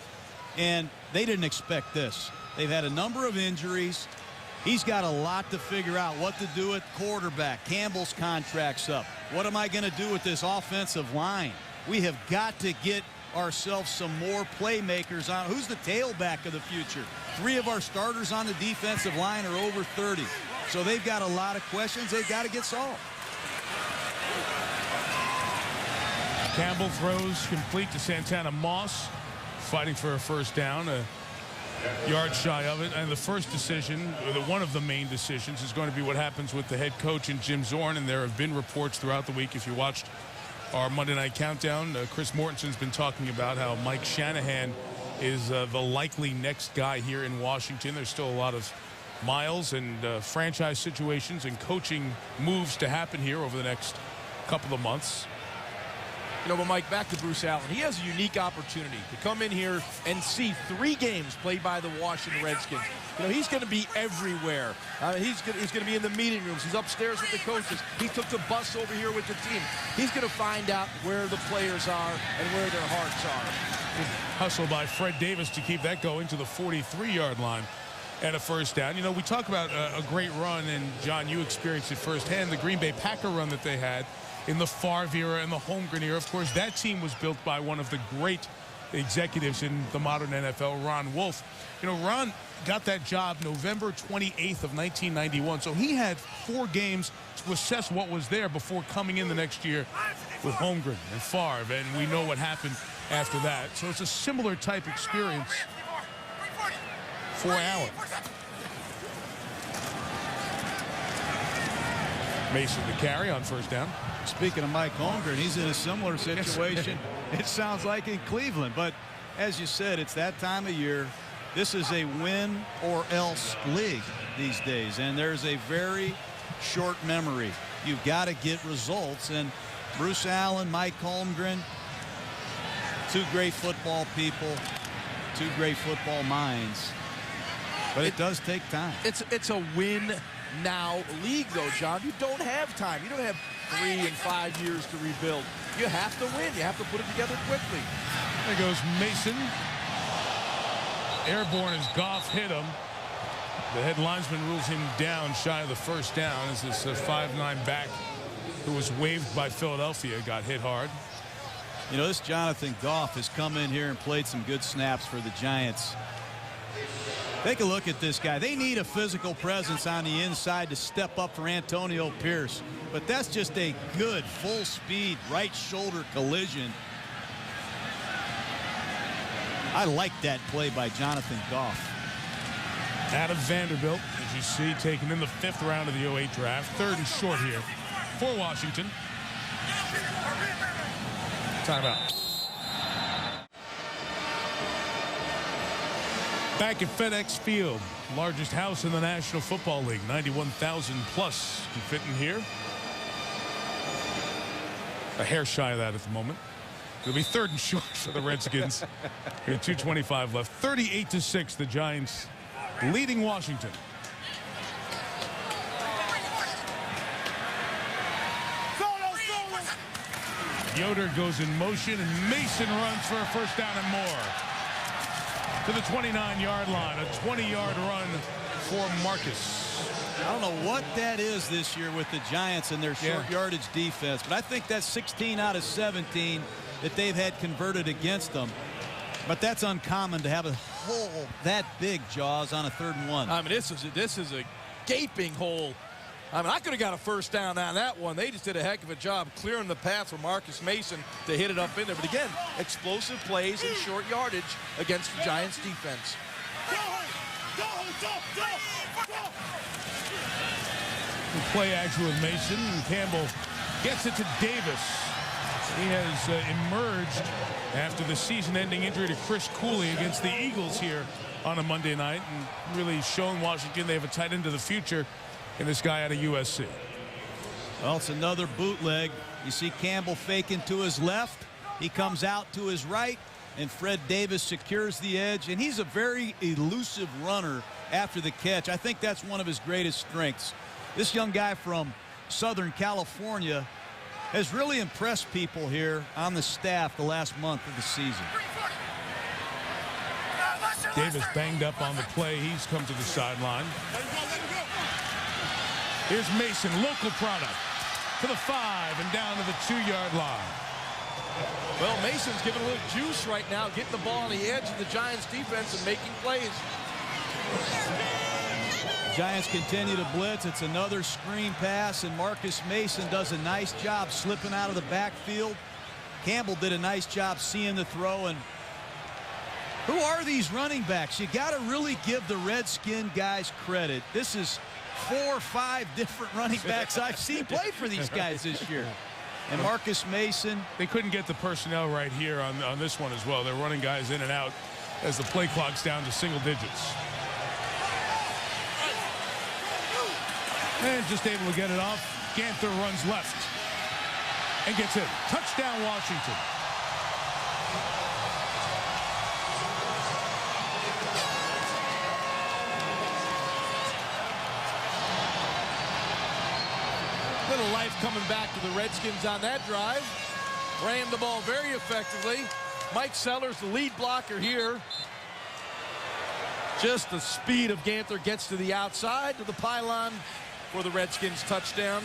and they didn't expect this. They've had a number of injuries. He's got a lot to figure out what to do at quarterback. Campbell's contract's up. What am I going to do with this offensive line? We have got to get ourselves some more playmakers on. Who's the tailback of the future? 3 of our starters on the defensive line are over 30. So they've got a lot of questions they've got to get solved. Campbell throws complete to Santana Moss, fighting for a first down, a yard shy of it. And the first decision, one of the main decisions, is going to be what happens with the head coach and Jim Zorn. And there have been reports throughout the week, if you watched our Monday Night Countdown, Chris Mortensen's been talking about how Mike Shanahan is the likely next guy here in Washington. There's still a lot of miles and franchise situations and coaching moves to happen here over the next couple of months. You know, but Mike, back to Bruce Allen. He has a unique opportunity to come in here and see 3 games played by the Washington Redskins. You know, he's going to be everywhere. He's going to be in the meeting rooms. He's upstairs with the coaches. He took the bus over here with the team. He's going to find out where the players are and where their hearts are. Hustle by Fred Davis to keep that going to the 43-yard line and a first down. You know, we talk about a great run, and John, you experienced it firsthand, the Green Bay Packer run that they had in the Favre era and the Holmgren era. Of course, that team was built by one of the great executives in the modern NFL, Ron Wolf. You know, Ron got that job November 28th of 1991, so he had 4 games to assess what was there before coming in the next year with Holmgren and Favre, and we know what happened after that. So it's a similar type experience for Allen. Mason to carry on first down. Speaking of Mike Holmgren, he's in a similar situation. It sounds like in Cleveland, but as you said, it's that time of year. This is a win or else league these days, and there's a very short memory. You've got to get results, and Bruce Allen, Mike Holmgren, 2 great football people, 2 great football minds, but it does take time. It's a win now league, though, John. You don't have time. You don't have 3 and 5 years to rebuild. You have to win. You have to put it together quickly. There goes Mason. Airborne as Goff hit him. The head linesman rules him down shy of the first down as this 5'9" back who was waived by Philadelphia got hit hard. You know, this Jonathan Goff has come in here and played some good snaps for the Giants. Take a look at this guy. They need a physical presence on the inside to step up for Antonio Pierce. But that's just a good full-speed right shoulder collision. I like that play by Jonathan Goff. Out of Vanderbilt, as you see, taken in the 5th round of the 08 draft. 3rd and short here for Washington. Timeout. Back at FedEx Field, largest house in the National Football League, 91,000 plus can fit in here. A hair shy of that at the moment. It'll be 3rd and short for the Redskins. Here, 2:25 left. 38-6, the Giants leading Washington. Yoder goes in motion, and Mason runs for a first down and more. To the 29-yard line, a 20-yard run for Marcus. I don't know what that is this year with the Giants and their short yardage defense, but I think that's 16 out of 17 that they've had converted against them. But that's uncommon to have a hole that big, Jaws, on a 3rd and 1. I mean, this is a gaping hole. I mean, I could have got a first down on that one. They just did a heck of a job clearing the path for Marcus Mason to hit it up in there. But again, explosive plays and short yardage against the Giants defense. Play action with Mason, and Campbell gets it to Davis. He has emerged after the season-ending injury to Chris Cooley against the Eagles here on a Monday night, and really shown Washington they have a tight end of the future in this guy out of USC. Well, it's another bootleg. You see Campbell faking to his left. He comes out to his right, and Fred Davis secures the edge, and he's a very elusive runner after the catch. I think that's one of his greatest strengths. This young guy from Southern California has really impressed people here on the staff the last month of the season. Davis banged up on the play. He's come to the sideline. Here's Mason, local product, to the 5 and down to the 2-yard line. Well, Mason's giving a little juice right now, getting the ball on the edge of the Giants defense and making plays. Giants continue to blitz. It's another screen pass, and Marcus Mason does a nice job slipping out of the backfield. Campbell did a nice job seeing the throw. And who are these running backs? You got to really give the Redskin guys credit. This is 4 or 5 different running backs I've seen play for these guys this year. And Marcus Mason. They couldn't get the personnel right here on this one as well. They're running guys in and out as the play clock's down to single digits. And just able to get it off. Ganther runs left and gets it. Touchdown, Washington. Little life coming back to the Redskins on that drive. Ran the ball very effectively. Mike Sellers, the lead blocker here. Just the speed of Ganther gets to the outside to the pylon for the Redskins touchdown.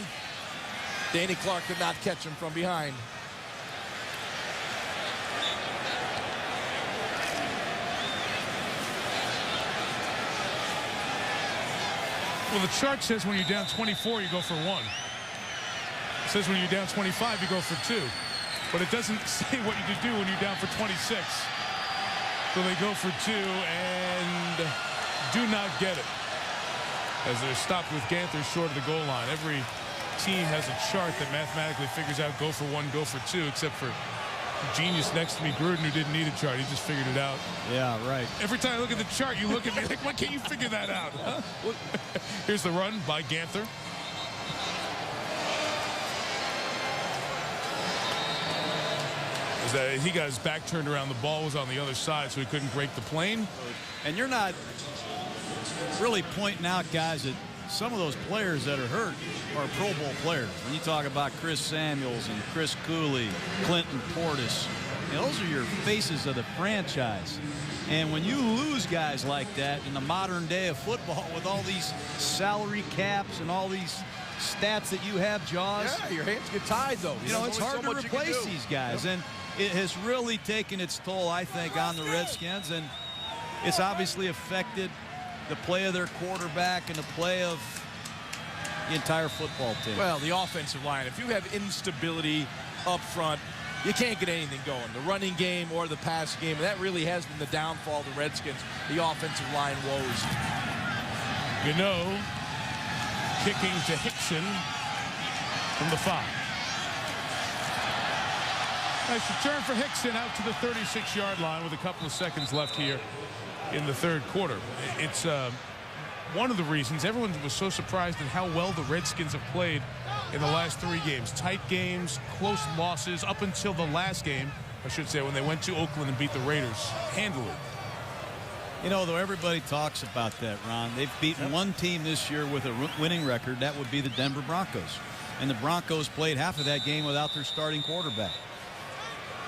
Danny Clark could not catch him from behind. Well, the chart says when you're down 24, you go for 1. It says when you're down 25, you go for 2. But it doesn't say what you do when you're down for 26. So they go for 2 and do not get it, as they're stopped with Ganther short of the goal line. Every team has a chart that mathematically figures out go for 1, go for 2, except for genius next to me, Gruden, who didn't need a chart. He just figured it out. Yeah, right. Every time I look at the chart, you look at me like, why can't you figure that out? Huh? Here's the run by Ganther. He got his back turned around. The ball was on the other side, so he couldn't break the plane. And you're not really pointing out, guys, that some of those players that are hurt are Pro Bowl players. When you talk about Chris Samuels and Chris Cooley, Clinton Portis, those are your faces of the franchise. And when you lose guys like that in the modern day of football with all these salary caps and all these stats that you have, Jaws. Yeah, your hands get tied, though. You know, it's hard to replace these guys. Yep. And it has really taken its toll, I think, on the Redskins. And it's obviously affected the play of their quarterback and the play of the entire football team. Well, the offensive line, if you have instability up front, you can't get anything going. The running game or the pass game, that really has been the downfall of the Redskins, the offensive line woes. You know, kicking to Hickson from the 5. Nice return for Hickson out to the 36-yard line with a couple of seconds left here in the third quarter. It's one of the reasons everyone was so surprised at how well the Redskins have played in the last 3 games. Tight games, close losses up until the last game, I should say, when they went to Oakland and beat the Raiders handily. You know, though everybody talks about that, Ron, they've beaten one team this year with a winning record. That would be the Denver Broncos. And the Broncos played half of that game without their starting quarterback.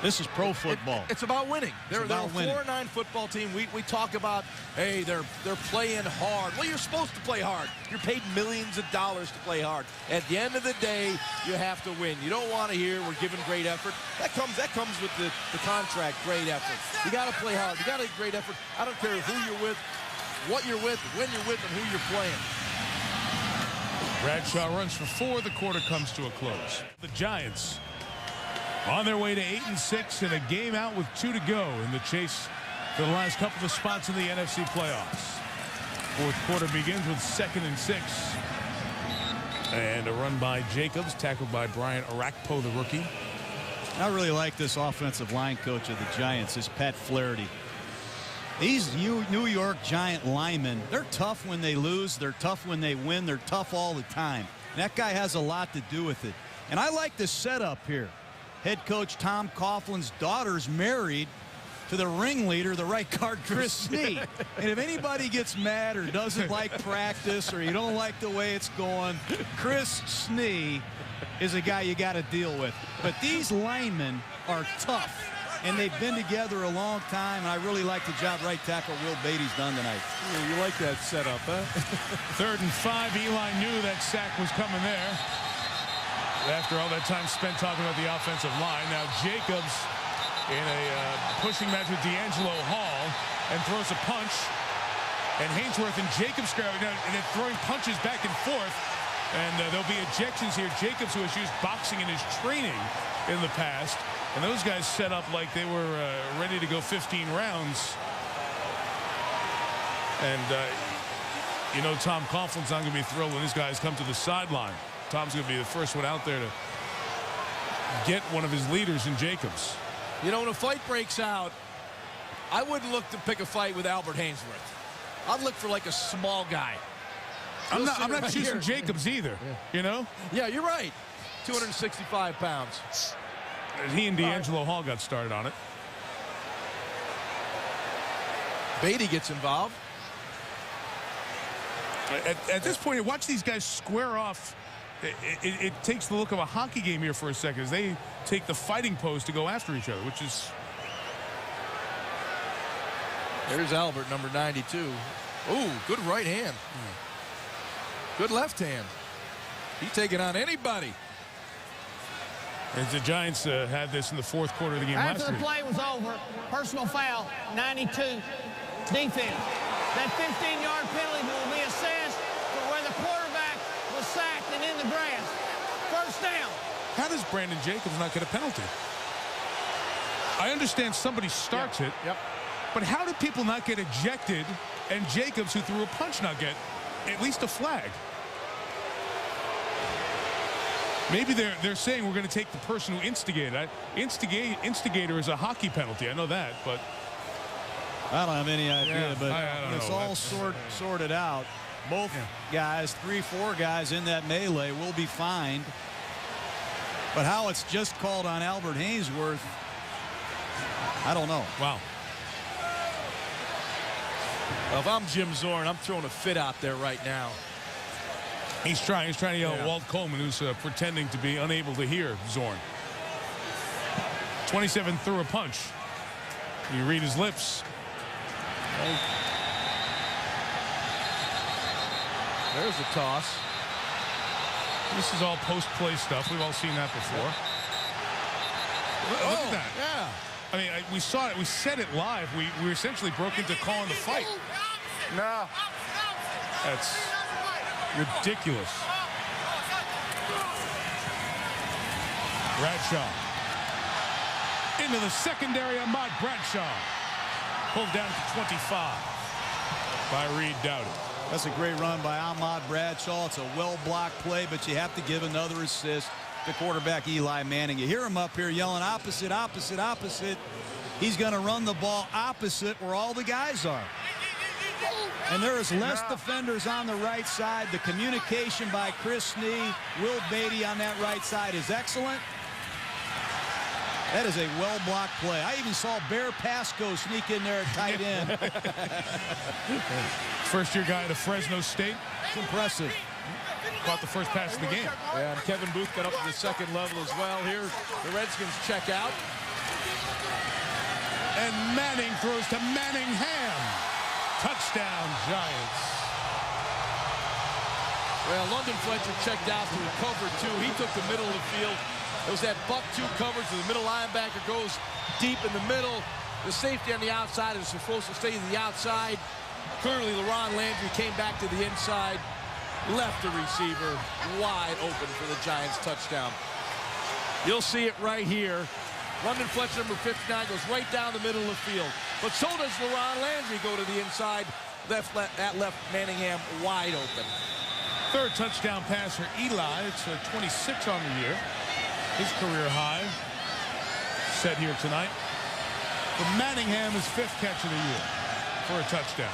This is pro football. It's about winning. They're a 4-9 football team. We talk about, hey, they're playing hard. Well, you're supposed to play hard. You're paid millions of dollars to play hard. At the end of the day, you have to win. You don't want to hear we're giving great effort. That comes with the contract, great effort. You got to play hard. You got to get great effort. I don't care who you're with, what you're with, when you're with, and who you're playing. Bradshaw runs for 4. The quarter comes to a close. The Giants on their way to 8-6 and a game out with 2 to go in the chase for the last couple of spots in the NFC playoffs. Fourth quarter begins with 2nd and 6. And a run by Jacobs, tackled by Brian Orakpo, the rookie. I really like this offensive line coach of the Giants, is Pat Flaherty. These New York Giant linemen, they're tough when they lose. They're tough when they win. They're tough all the time. And that guy has a lot to do with it. And I like the setup here. Head coach Tom Coughlin's daughter's married to the ringleader, the right guard, Chris Snee. And if anybody gets mad or doesn't like practice or you don't like the way it's going, Chris Snee is a guy you got to deal with. But these linemen are tough. and they've been together a long time, and I really like the job right tackle Will Beatty's done tonight. Yeah, you like that setup, huh? 3rd and 5. Eli knew that sack was coming there. After all that time spent talking about the offensive line, now Jacobs in a pushing match with D'Angelo Hall and throws a punch. And Hainsworth and Jacobs scrapping, and they're throwing punches back and forth. And there'll be ejections here. Jacobs, who has used boxing in his training in the past. And those guys set up like they were ready to go 15 rounds. And, you know, Tom Coughlin's not going to be thrilled when these guys come to the sideline. Tom's going to be the first one out there to get one of his leaders in Jacobs. You know, when a fight breaks out, I wouldn't look to pick a fight with Albert Hainsworth. I'd look for like a small guy. I'm not choosing Jacobs either, you know? Yeah, you're right. 265 pounds. He and D'Angelo Hall got started on it. Beatty gets involved. At this point, watch these guys square off. It takes the look of a hockey game here for a second as they take the fighting pose to go after each other, which is... There's Albert, number 92. Ooh, good right hand. Good left hand. He's taking on anybody. As the Giants had this in the 4th quarter of the game last After the week. play was over, personal foul, 92, defense. That 15-yard penalty will be assessed for where the quarterback was sacked and in the grass. First down. How does Brandon Jacobs not get a penalty? I understand somebody starts it. Yep. But how did people not get ejected and Jacobs, who threw a punch, not get at least a flag? Maybe they're saying we're going to take the person who instigated. Instigator is a hockey penalty. I know that, but I don't have any idea, but I don't it's know. all sorted out. Both guys, 3-4 guys in that melee will be fined. But how it's just called on Albert Hainsworth, I don't know. Wow. Well, if I'm Jim Zorn, I'm throwing a fit out there right now. He's trying to yell at Walt Coleman, who's pretending to be unable to hear Zorn. 27 threw a punch. You read his lips. There's a toss. This is all post-play stuff. We've all seen that before. Look at that. Yeah. I mean, we saw it. We said it live. We essentially broke into calling the fight. No. That's ridiculous. Bradshaw. Into the secondary, Ahmad Bradshaw. Pulled down to 25 by Reed Dowdy. That's a great run by Ahmad Bradshaw. It's a well-blocked play, but you have to give another assist to quarterback Eli Manning. You hear him up here yelling opposite, opposite, opposite. He's going to run the ball opposite where all the guys are. And there is less defenders on the right side. The communication by Chris Snee, Will Beatty on that right side is excellent. That is a well-blocked play. I even saw Bear Pasco sneak in there at tight end. First-year guy to Fresno State. It's impressive. Caught the first pass of the game. Yeah, and Kevin Booth got up to the second level as well. Here, the Redskins check out. And Manning throws to Manningham. Touchdown, Giants. Well, London Fletcher checked out to recover two. He took the middle of the field. It was that buck two coverage. The middle linebacker goes deep in the middle. The safety on the outside is supposed to stay to the outside. Clearly, LaRon Landry came back to the inside. Left the receiver wide open for the Giants touchdown. You'll see it right here. London Fletcher, number 59, goes right down the middle of the field. But so does LaRon Landry go to the inside. Left Manningham wide open. Third touchdown pass for Eli. It's 26 on the year. His career high set here tonight. But Manningham is 5th catch of the year for a touchdown.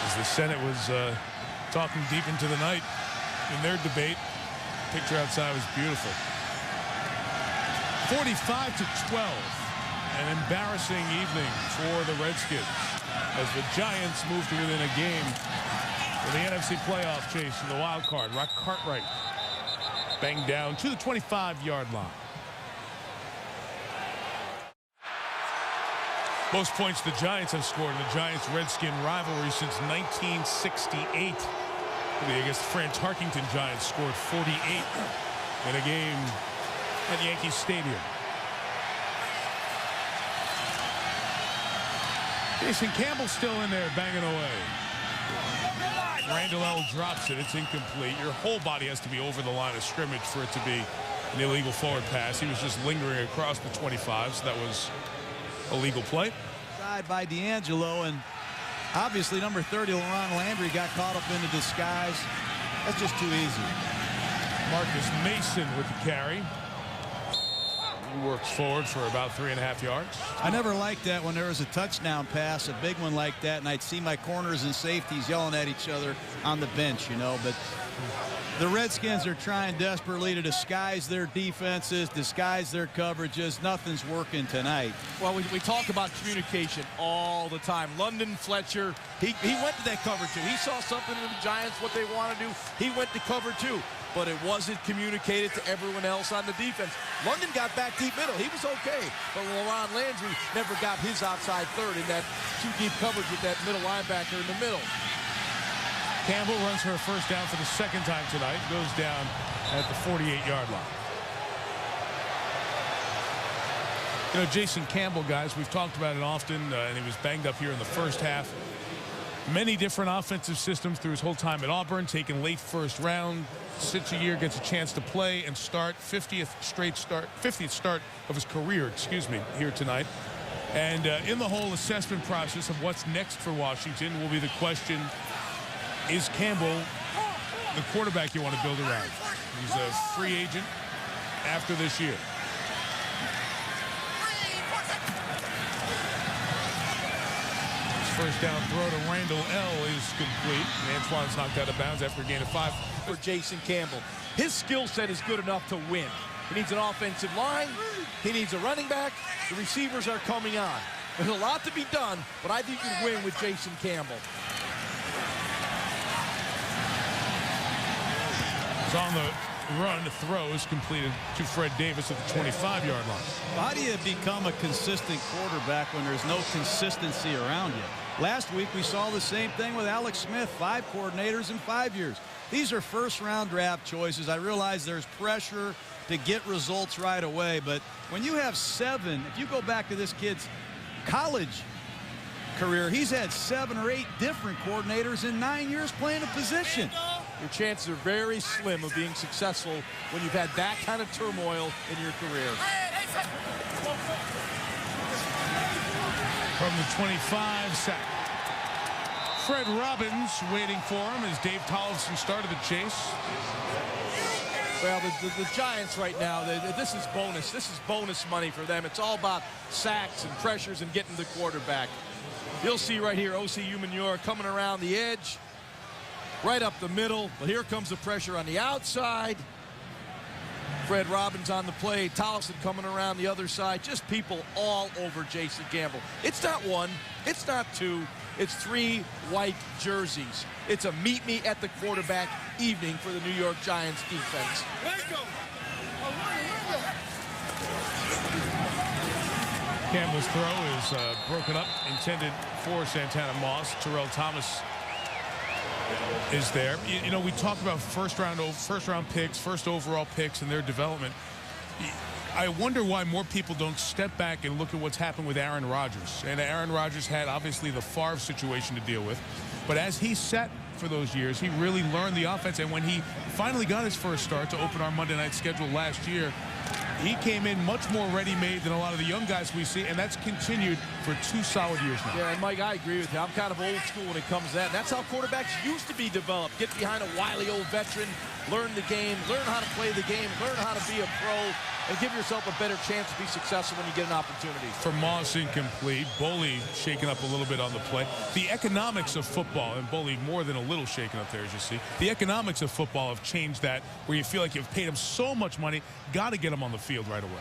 As the Senate was talking deep into the night in their debate, picture outside was beautiful. 45-12. An embarrassing evening for the Redskins as the Giants move to within a game for the NFC playoff chase in the wild card. Rock Cartwright Banged down to the 25-yard line. Most points the Giants have scored in the Giants-Redskin rivalry since 1968. I guess the Fran Tarkington Giants scored 48 in a game at Yankee Stadium. Jason Campbell still in there banging away. Randall L. drops it. It's incomplete. Your whole body has to be over the line of scrimmage for it to be an illegal forward pass. He was just lingering across the 25, so that was a legal play. Side by D'Angelo, and obviously number 30, LaRon Landry, got caught up in the disguise. That's just too easy. Marcus Mason with the carry. He works forward for about 3.5 yards. I never liked that when there was a touchdown pass, a big one like that, and I'd see my corners and safeties yelling at each other on the bench, you know. But the Redskins are trying desperately to disguise their defenses, disguise their coverages. Nothing's working tonight. Well, we talk about communication all the time. London Fletcher, he went to that cover two. He saw something in the Giants, what they want to do. He went to cover two, but it wasn't communicated to everyone else on the defense. London got back deep middle. He was okay, but LaRon Landry never got his outside third in that two-deep coverage with that middle linebacker in the middle. Campbell runs for a first down for the second time tonight. Goes down at the 48-yard line. You know, Jason Campbell, guys, we've talked about it often, and he was banged up here in the first half. Many different offensive systems through his whole time at Auburn, taken late first round, sits a year, gets a chance to play and start 50th start of his career, here tonight. And in the whole assessment process of what's next for Washington will be the question, is Campbell the quarterback you want to build around? He's a free agent after this year. First down throw to Randall L. is complete. Antoine's knocked out of bounds after a gain of 5. For Jason Campbell, his skill set is good enough to win. He needs an offensive line. He needs a running back. The receivers are coming on. There's a lot to be done, but I think you can win with Jason Campbell. It's on the run. The throw is completed to Fred Davis at the 25-yard line. How do you become a consistent quarterback when there's no consistency around you? Last week we saw the same thing with Alex Smith, 5 coordinators in 5 years. These are first-round draft choices. I realize there's pressure to get results right away, but when you have 7, if you go back to this kid's college career, he's had 7 or 8 different coordinators in 9 years playing a position. Your chances are very slim of being successful when you've had that kind of turmoil in your career. From the 25, sack. Fred Robbins waiting for him as Dave Tollefson started the chase. Well, the Giants right now, this is bonus. This is bonus money for them. It's all about sacks and pressures and getting the quarterback. You'll see right here, O.C. Umenyiora coming around the edge, right up the middle. But here comes the pressure on the outside. Fred Robbins on the play. Tollefson coming around the other side. Just people all over Jason Campbell. It's not 1. It's not 2. It's 3 white jerseys. It's a meet me at the quarterback evening for the New York Giants defense. Campbell's throw is broken up, intended for Santana Moss. Terrell Thomas is there. You know, we talk about first round picks, first overall picks and their development. I wonder why more people don't step back and look at what's happened with Aaron Rodgers. And Aaron Rodgers had obviously the Favre situation to deal with, but as he sat for those years, he really learned the offense. And when he finally got his first start to open our Monday night schedule last year, he came in much more ready-made than a lot of the young guys we see, and that's continued for 2 solid years now. Yeah, and Mike, I agree with you. I'm kind of old school when it comes to that. And that's how quarterbacks used to be developed. Get behind a wily old veteran, learn the game, learn how to play the game, learn how to be a pro, and give yourself a better chance to be successful when you get an opportunity. For Moss, incomplete. Boley shaken up a little bit on the play. The economics of football, and Boley more than a little shaken up there, as you see. The economics of football have changed that, where you feel like you've paid him so much money, got to get him on the field right away.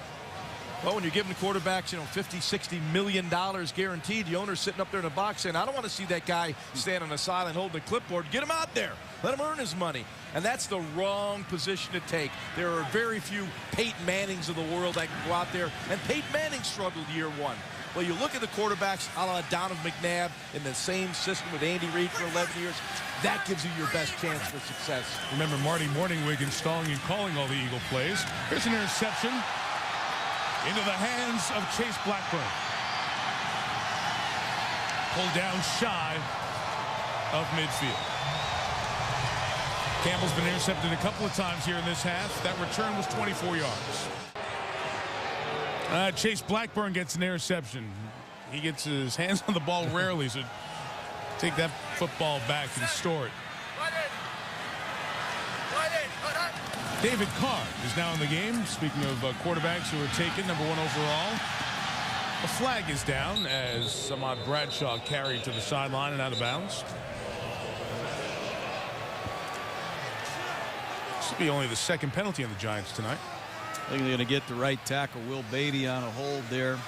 Well, when you're giving the quarterbacks, you know, $50, $60 million guaranteed, the owner's sitting up there in the box saying, I don't want to see that guy stand on the sideline holding a clipboard. Get him out there. Let him earn his money. And that's the wrong position to take. There are very few Peyton Mannings of the world that can go out there. And Peyton Manning struggled year one. Well, you look at the quarterbacks a la Donovan McNabb in the same system with Andy Reid for 11 years. That gives you your best chance for success. Remember Marty Morningwig installing and calling all the Eagle plays. Here's an interception into the hands of Chase Blackburn. Pulled down shy of midfield. Campbell's been intercepted a couple of times here in this half. That return was 24 yards. Chase Blackburn gets an interception. He gets his hands on the ball rarely, so take that football back and store it. David Carr is now in the game. Speaking of quarterbacks who are taken, #1 overall. A flag is down as Samad Bradshaw carried to the sideline and out of bounds. This will be only the second penalty on the Giants tonight. I think they're going to get the right tackle, Will Beatty, on a hold there.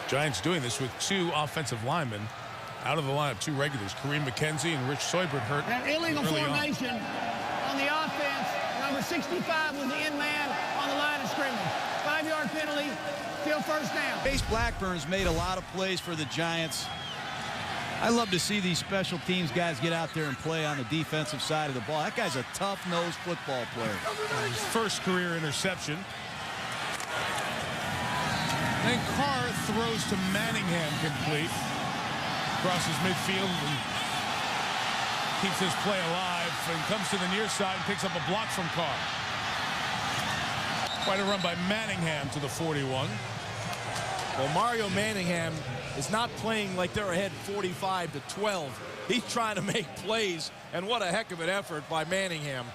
Giants doing this with 2 offensive linemen out of the lineup, 2 regulars, Kareem McKenzie and Rich Seubert hurt. That illegal formation on the offense. Number 65 was the end man on the line of scrimmage. 5-yard penalty, still first down. Chase Blackburn's made a lot of plays for the Giants. I love to see these special teams guys get out there and play on the defensive side of the ball. That guy's a tough-nosed football player. His first career interception. And Carr throws to Manningham complete. Crosses midfield and keeps his play alive and comes to the near side and picks up a block from Carr. Quite a run by Manningham to the 41. Well, Mario Manningham is not playing like they're ahead 45-12. He's trying to make plays, and what a heck of an effort by Manningham.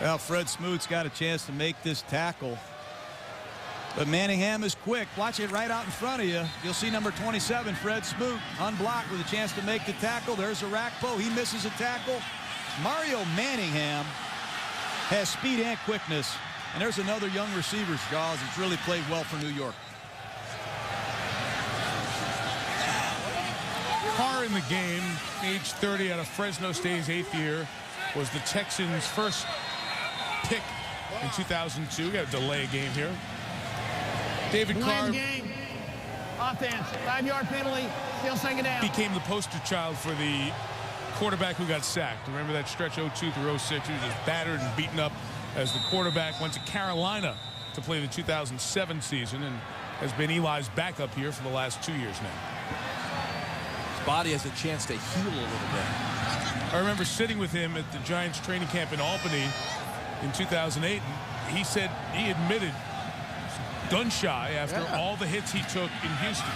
Well, Fred Smoot's got a chance to make this tackle. But Manningham is quick. Watch it right out in front of you. You'll see number 27, Fred Smoot, unblocked with a chance to make the tackle. There's Arakpo. He misses a tackle. Mario Manningham has speed and quickness. And there's another young receiver, Charles, that's really played well for New York. Carr in the game, age 30, out of Fresno State's 8th year, was the Texans' first pick in 2002. Got to delay a game here. David Carr game. Offense, 5-yard penalty, still second down. became the poster child for the quarterback who got sacked. Remember that stretch 02 through 06? He was just battered and beaten up as the quarterback. Went to Carolina to play the 2007 season and has been Eli's backup here for the last 2 years now. His body has a chance to heal a little bit. I remember sitting with him at the Giants training camp in Albany in 2008, and he said he admitted gun shy after all the hits he took in Houston.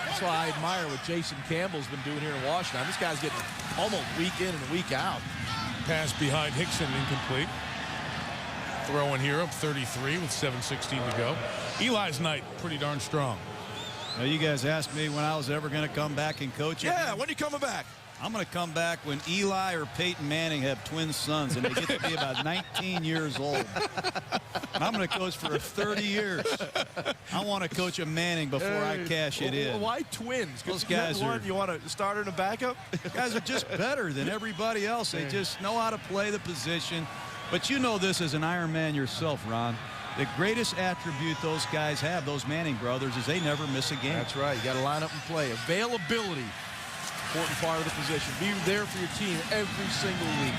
That's why I admire what Jason Campbell's been doing here in Washington. This guy's getting almost week in and week out. Pass behind Hickson, incomplete. Throwing here up 33 with 7:16 to go. Eli's night pretty darn strong. Now, you guys asked me when I was ever going to come back and coach. Yeah, when are you coming back? I'm going to come back when Eli or Peyton Manning have twin sons and they get to be about 19 years old. And I'm going to coach for 30 years. I want to coach a Manning before I cash it in. Why twins? Those guys are. You want a starter and a backup? Guys are just better than everybody else. They just know how to play the position. But you know this as an Iron Man yourself, Ron. The greatest attribute those guys have, those Manning brothers, is they never miss a game. That's right. You got to line up and play. Availability. Important part of the position. Be there for your team every single week.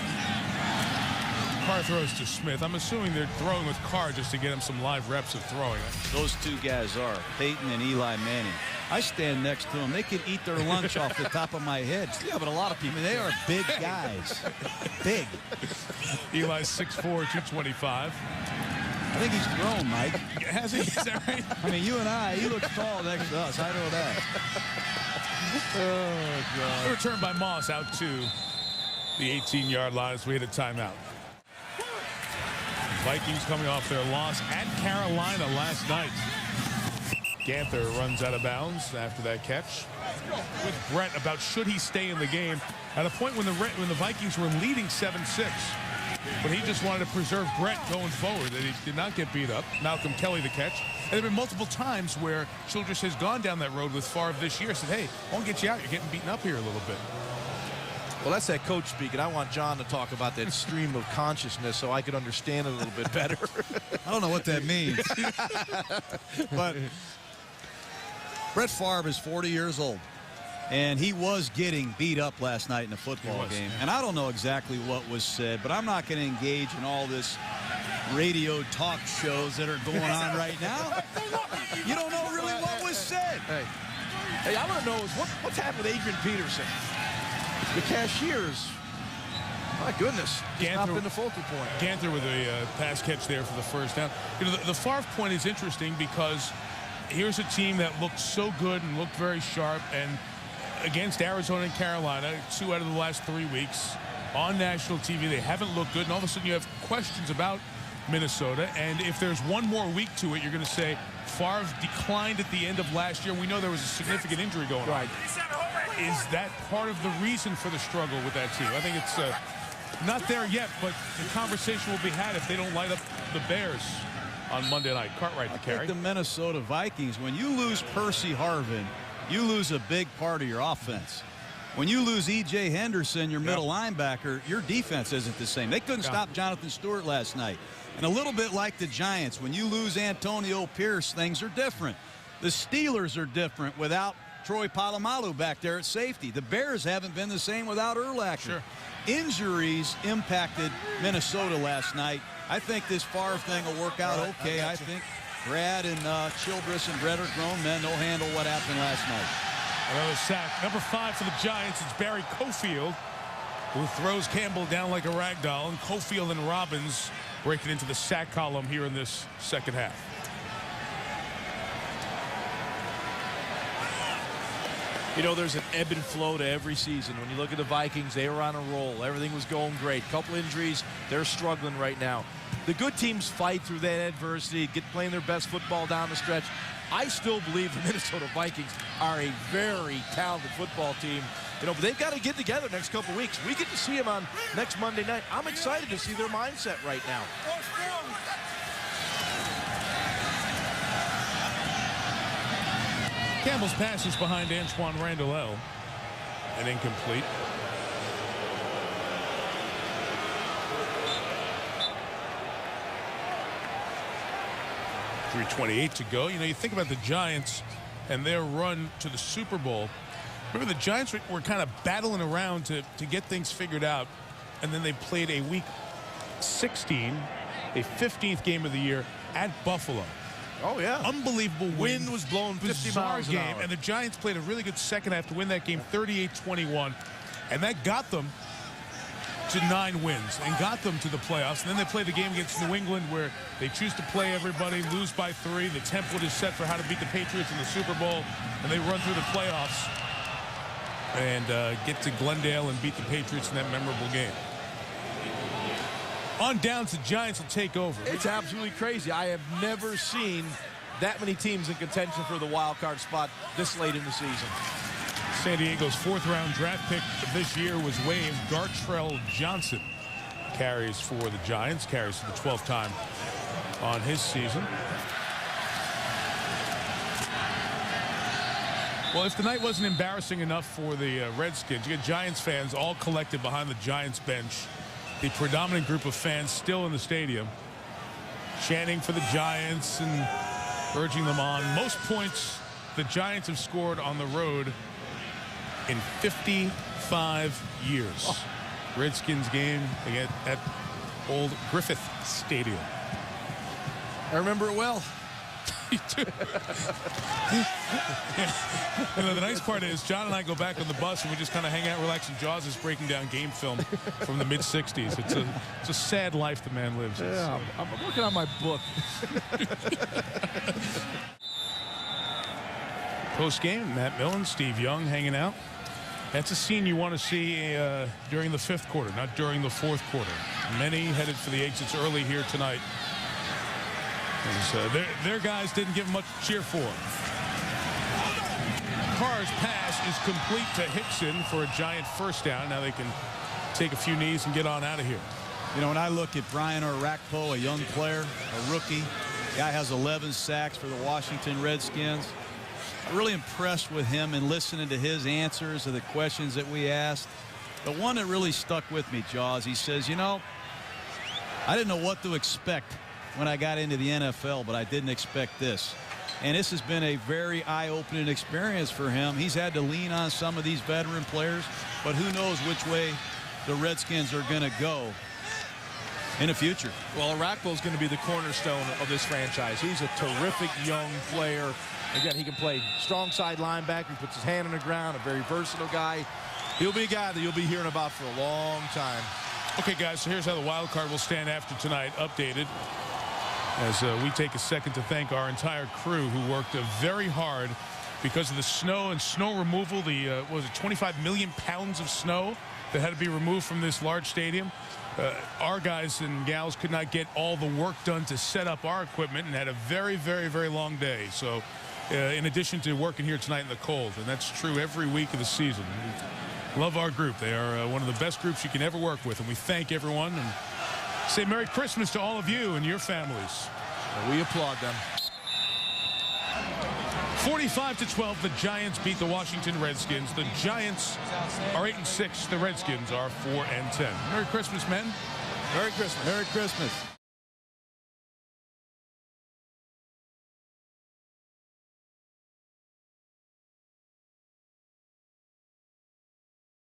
Carr throws to Smith. I'm assuming they're throwing with Carr just to get him some live reps of throwing. Those two guys are Peyton and Eli Manning. I stand next to them. They could eat their lunch off the top of my head. Yeah, but a lot of people. I mean, they are big guys. Big. Eli's 6'4", 225. I think he's grown, Mike. Has he? Is that right? I mean, you and I, he looks tall next to us. I know that. Oh, God. Return by Moss out to the 18-yard line as we hit a timeout. Vikings coming off their loss at Carolina last night. Ganther runs out of bounds after that catch. with Brett about should he stay in the game at a point when the Vikings were leading 7-6. But he just wanted to preserve Brett going forward, that he did not get beat up. Malcolm Kelly the catch. And there have been multiple times where Childress has gone down that road with Favre this year, said, hey, I won't get you out. You're getting beaten up here a little bit. Well, that's that coach speaking. I want John to talk about that stream of consciousness so I could understand it a little bit better. I don't know what that means. But Brett Favre is 40 years old. And he was getting beat up last night in a football game. And I don't know exactly what was said, but I'm not going to engage in all this radio talk shows that are going on right now. You don't know really what was said. Hey, I want to know is what's happened with Adrian Peterson? The cashiers, my goodness, he's not been the focal point. Ganther with a pass catch there for the first down. You know, the Favre point is interesting because here's a team that looked so good and looked very sharp, and against Arizona and Carolina, 2 out of the last 3 weeks on national TV, they haven't looked good, and all of a sudden you have questions about Minnesota. And if there's one more week to it, you're going to say Favre declined at the end of last year. We know there was a significant injury going on. Is that part of the reason for the struggle with that team? I think it's not there yet, but the conversation will be had if they don't light up the Bears on Monday night. Cartwright to carry. The Minnesota Vikings, when you lose Percy Harvin, you lose a big part of your offense. When you lose E.J. Henderson, your middle linebacker, your defense isn't the same. They couldn't stop Jonathan Stewart last night. And a little bit like the Giants, when you lose Antonio Pierce, things are different. The Steelers are different without Troy Polamalu back there at safety. The Bears haven't been the same without Urlacher. Sure. Injuries impacted Minnesota last night. I think this Favre thing will work out okay. I think Brad and Childress and Brett are grown men. They'll handle what happened last night. Another sack. Number 5 for the Giants. It's Barry Cofield, who throws Campbell down like a rag doll. And Cofield and Robbins breaking into the sack column here in this second half. You know, there's an ebb and flow to every season. When you look at the Vikings, they were on a roll. Everything was going great. Couple injuries. They're struggling right now. The good teams fight through that adversity, get playing their best football down the stretch. I still believe the Minnesota Vikings are a very talented football team. You know, but they've got to get together next couple weeks. We get to see them on next Monday night. I'm excited to see their mindset right now. Campbell's pass is behind Antoine Randall and incomplete. .328 to go. You know, you think about the Giants and their run to the Super Bowl. Remember, the Giants were kind of battling around to get things figured out, and then they played a Week 16, a 15th game of the year at Buffalo. Oh, yeah. Unbelievable Wind was blowing 50 miles an hour. And the Giants played a really good second half to win that game 38-21. And that got them to 9 wins and got them to the playoffs. And then they play the game against New England where they choose to play everybody, lose by 3. The template is set for how to beat the Patriots in the Super Bowl. And they run through the playoffs and get to Glendale and beat the Patriots in that memorable game. On downs, the Giants will take over. It's absolutely crazy. I have never seen that many teams in contention for the wild card spot this late in the season. San Diego's 4th-round draft pick this year was waived. Gartrell Johnson carries for the Giants, carries for the 12th time on his season. Well, if the night wasn't embarrassing enough for the Redskins, you get Giants fans all collected behind the Giants bench. The predominant group of fans still in the stadium, chanting for the Giants and urging them on. Most points the Giants have scored on the road in 55 years. Redskins game at Old Griffith Stadium. I remember it well. You do. You know, the nice part is John and I go back on the bus and we just kind of hang out, relax, and Jaws is breaking down game film from the mid-'60s. It's a sad life the man lives. Yeah, I'm working on my book. Post-game, Matt Millen, Steve Young hanging out. That's a scene you want to see during the 5th quarter, not during the 4th quarter. Many headed for the exits early here tonight. Their guys didn't give much cheer for. Carr's pass is complete to Hickson for a Giant first down. Now they can take a few knees and get on out of here. You know, when I look at Brian Orakpo, a young player, a rookie, guy has 11 sacks for the Washington Redskins. I'm really impressed with him and listening to his answers to the questions that we asked. The one that really stuck with me, Jaws, he says, you know, I didn't know what to expect when I got into the NFL, but I didn't expect this. And this has been a very eye-opening experience for him. He's had to lean on some of these veteran players, but who knows which way the Redskins are going to go in the future. Well, Orakpo is going to be the cornerstone of this franchise. He's a terrific young player. Again, he can play strong side linebacker. He puts his hand on the ground, a very versatile guy. He'll be a guy that you'll be hearing about for a long time. Okay, guys, so here's how the wild card will stand after tonight, updated. As we take a second to thank our entire crew who worked very hard because of the snow and snow removal. The what was it, 25 million pounds of snow that had to be removed from this large stadium. Our guys and gals could not get all the work done to set up our equipment and had a very, very, very long day. So in addition to working here tonight in the cold, and that's true every week of the season. We love our group. They are one of the best groups you can ever work with, and we thank everyone and say Merry Christmas to all of you and your families. We applaud them. 45-12, the Giants beat the Washington Redskins. The Giants are 8-6. The Redskins are 4-10. Merry Christmas, men. Merry Christmas. Merry Christmas.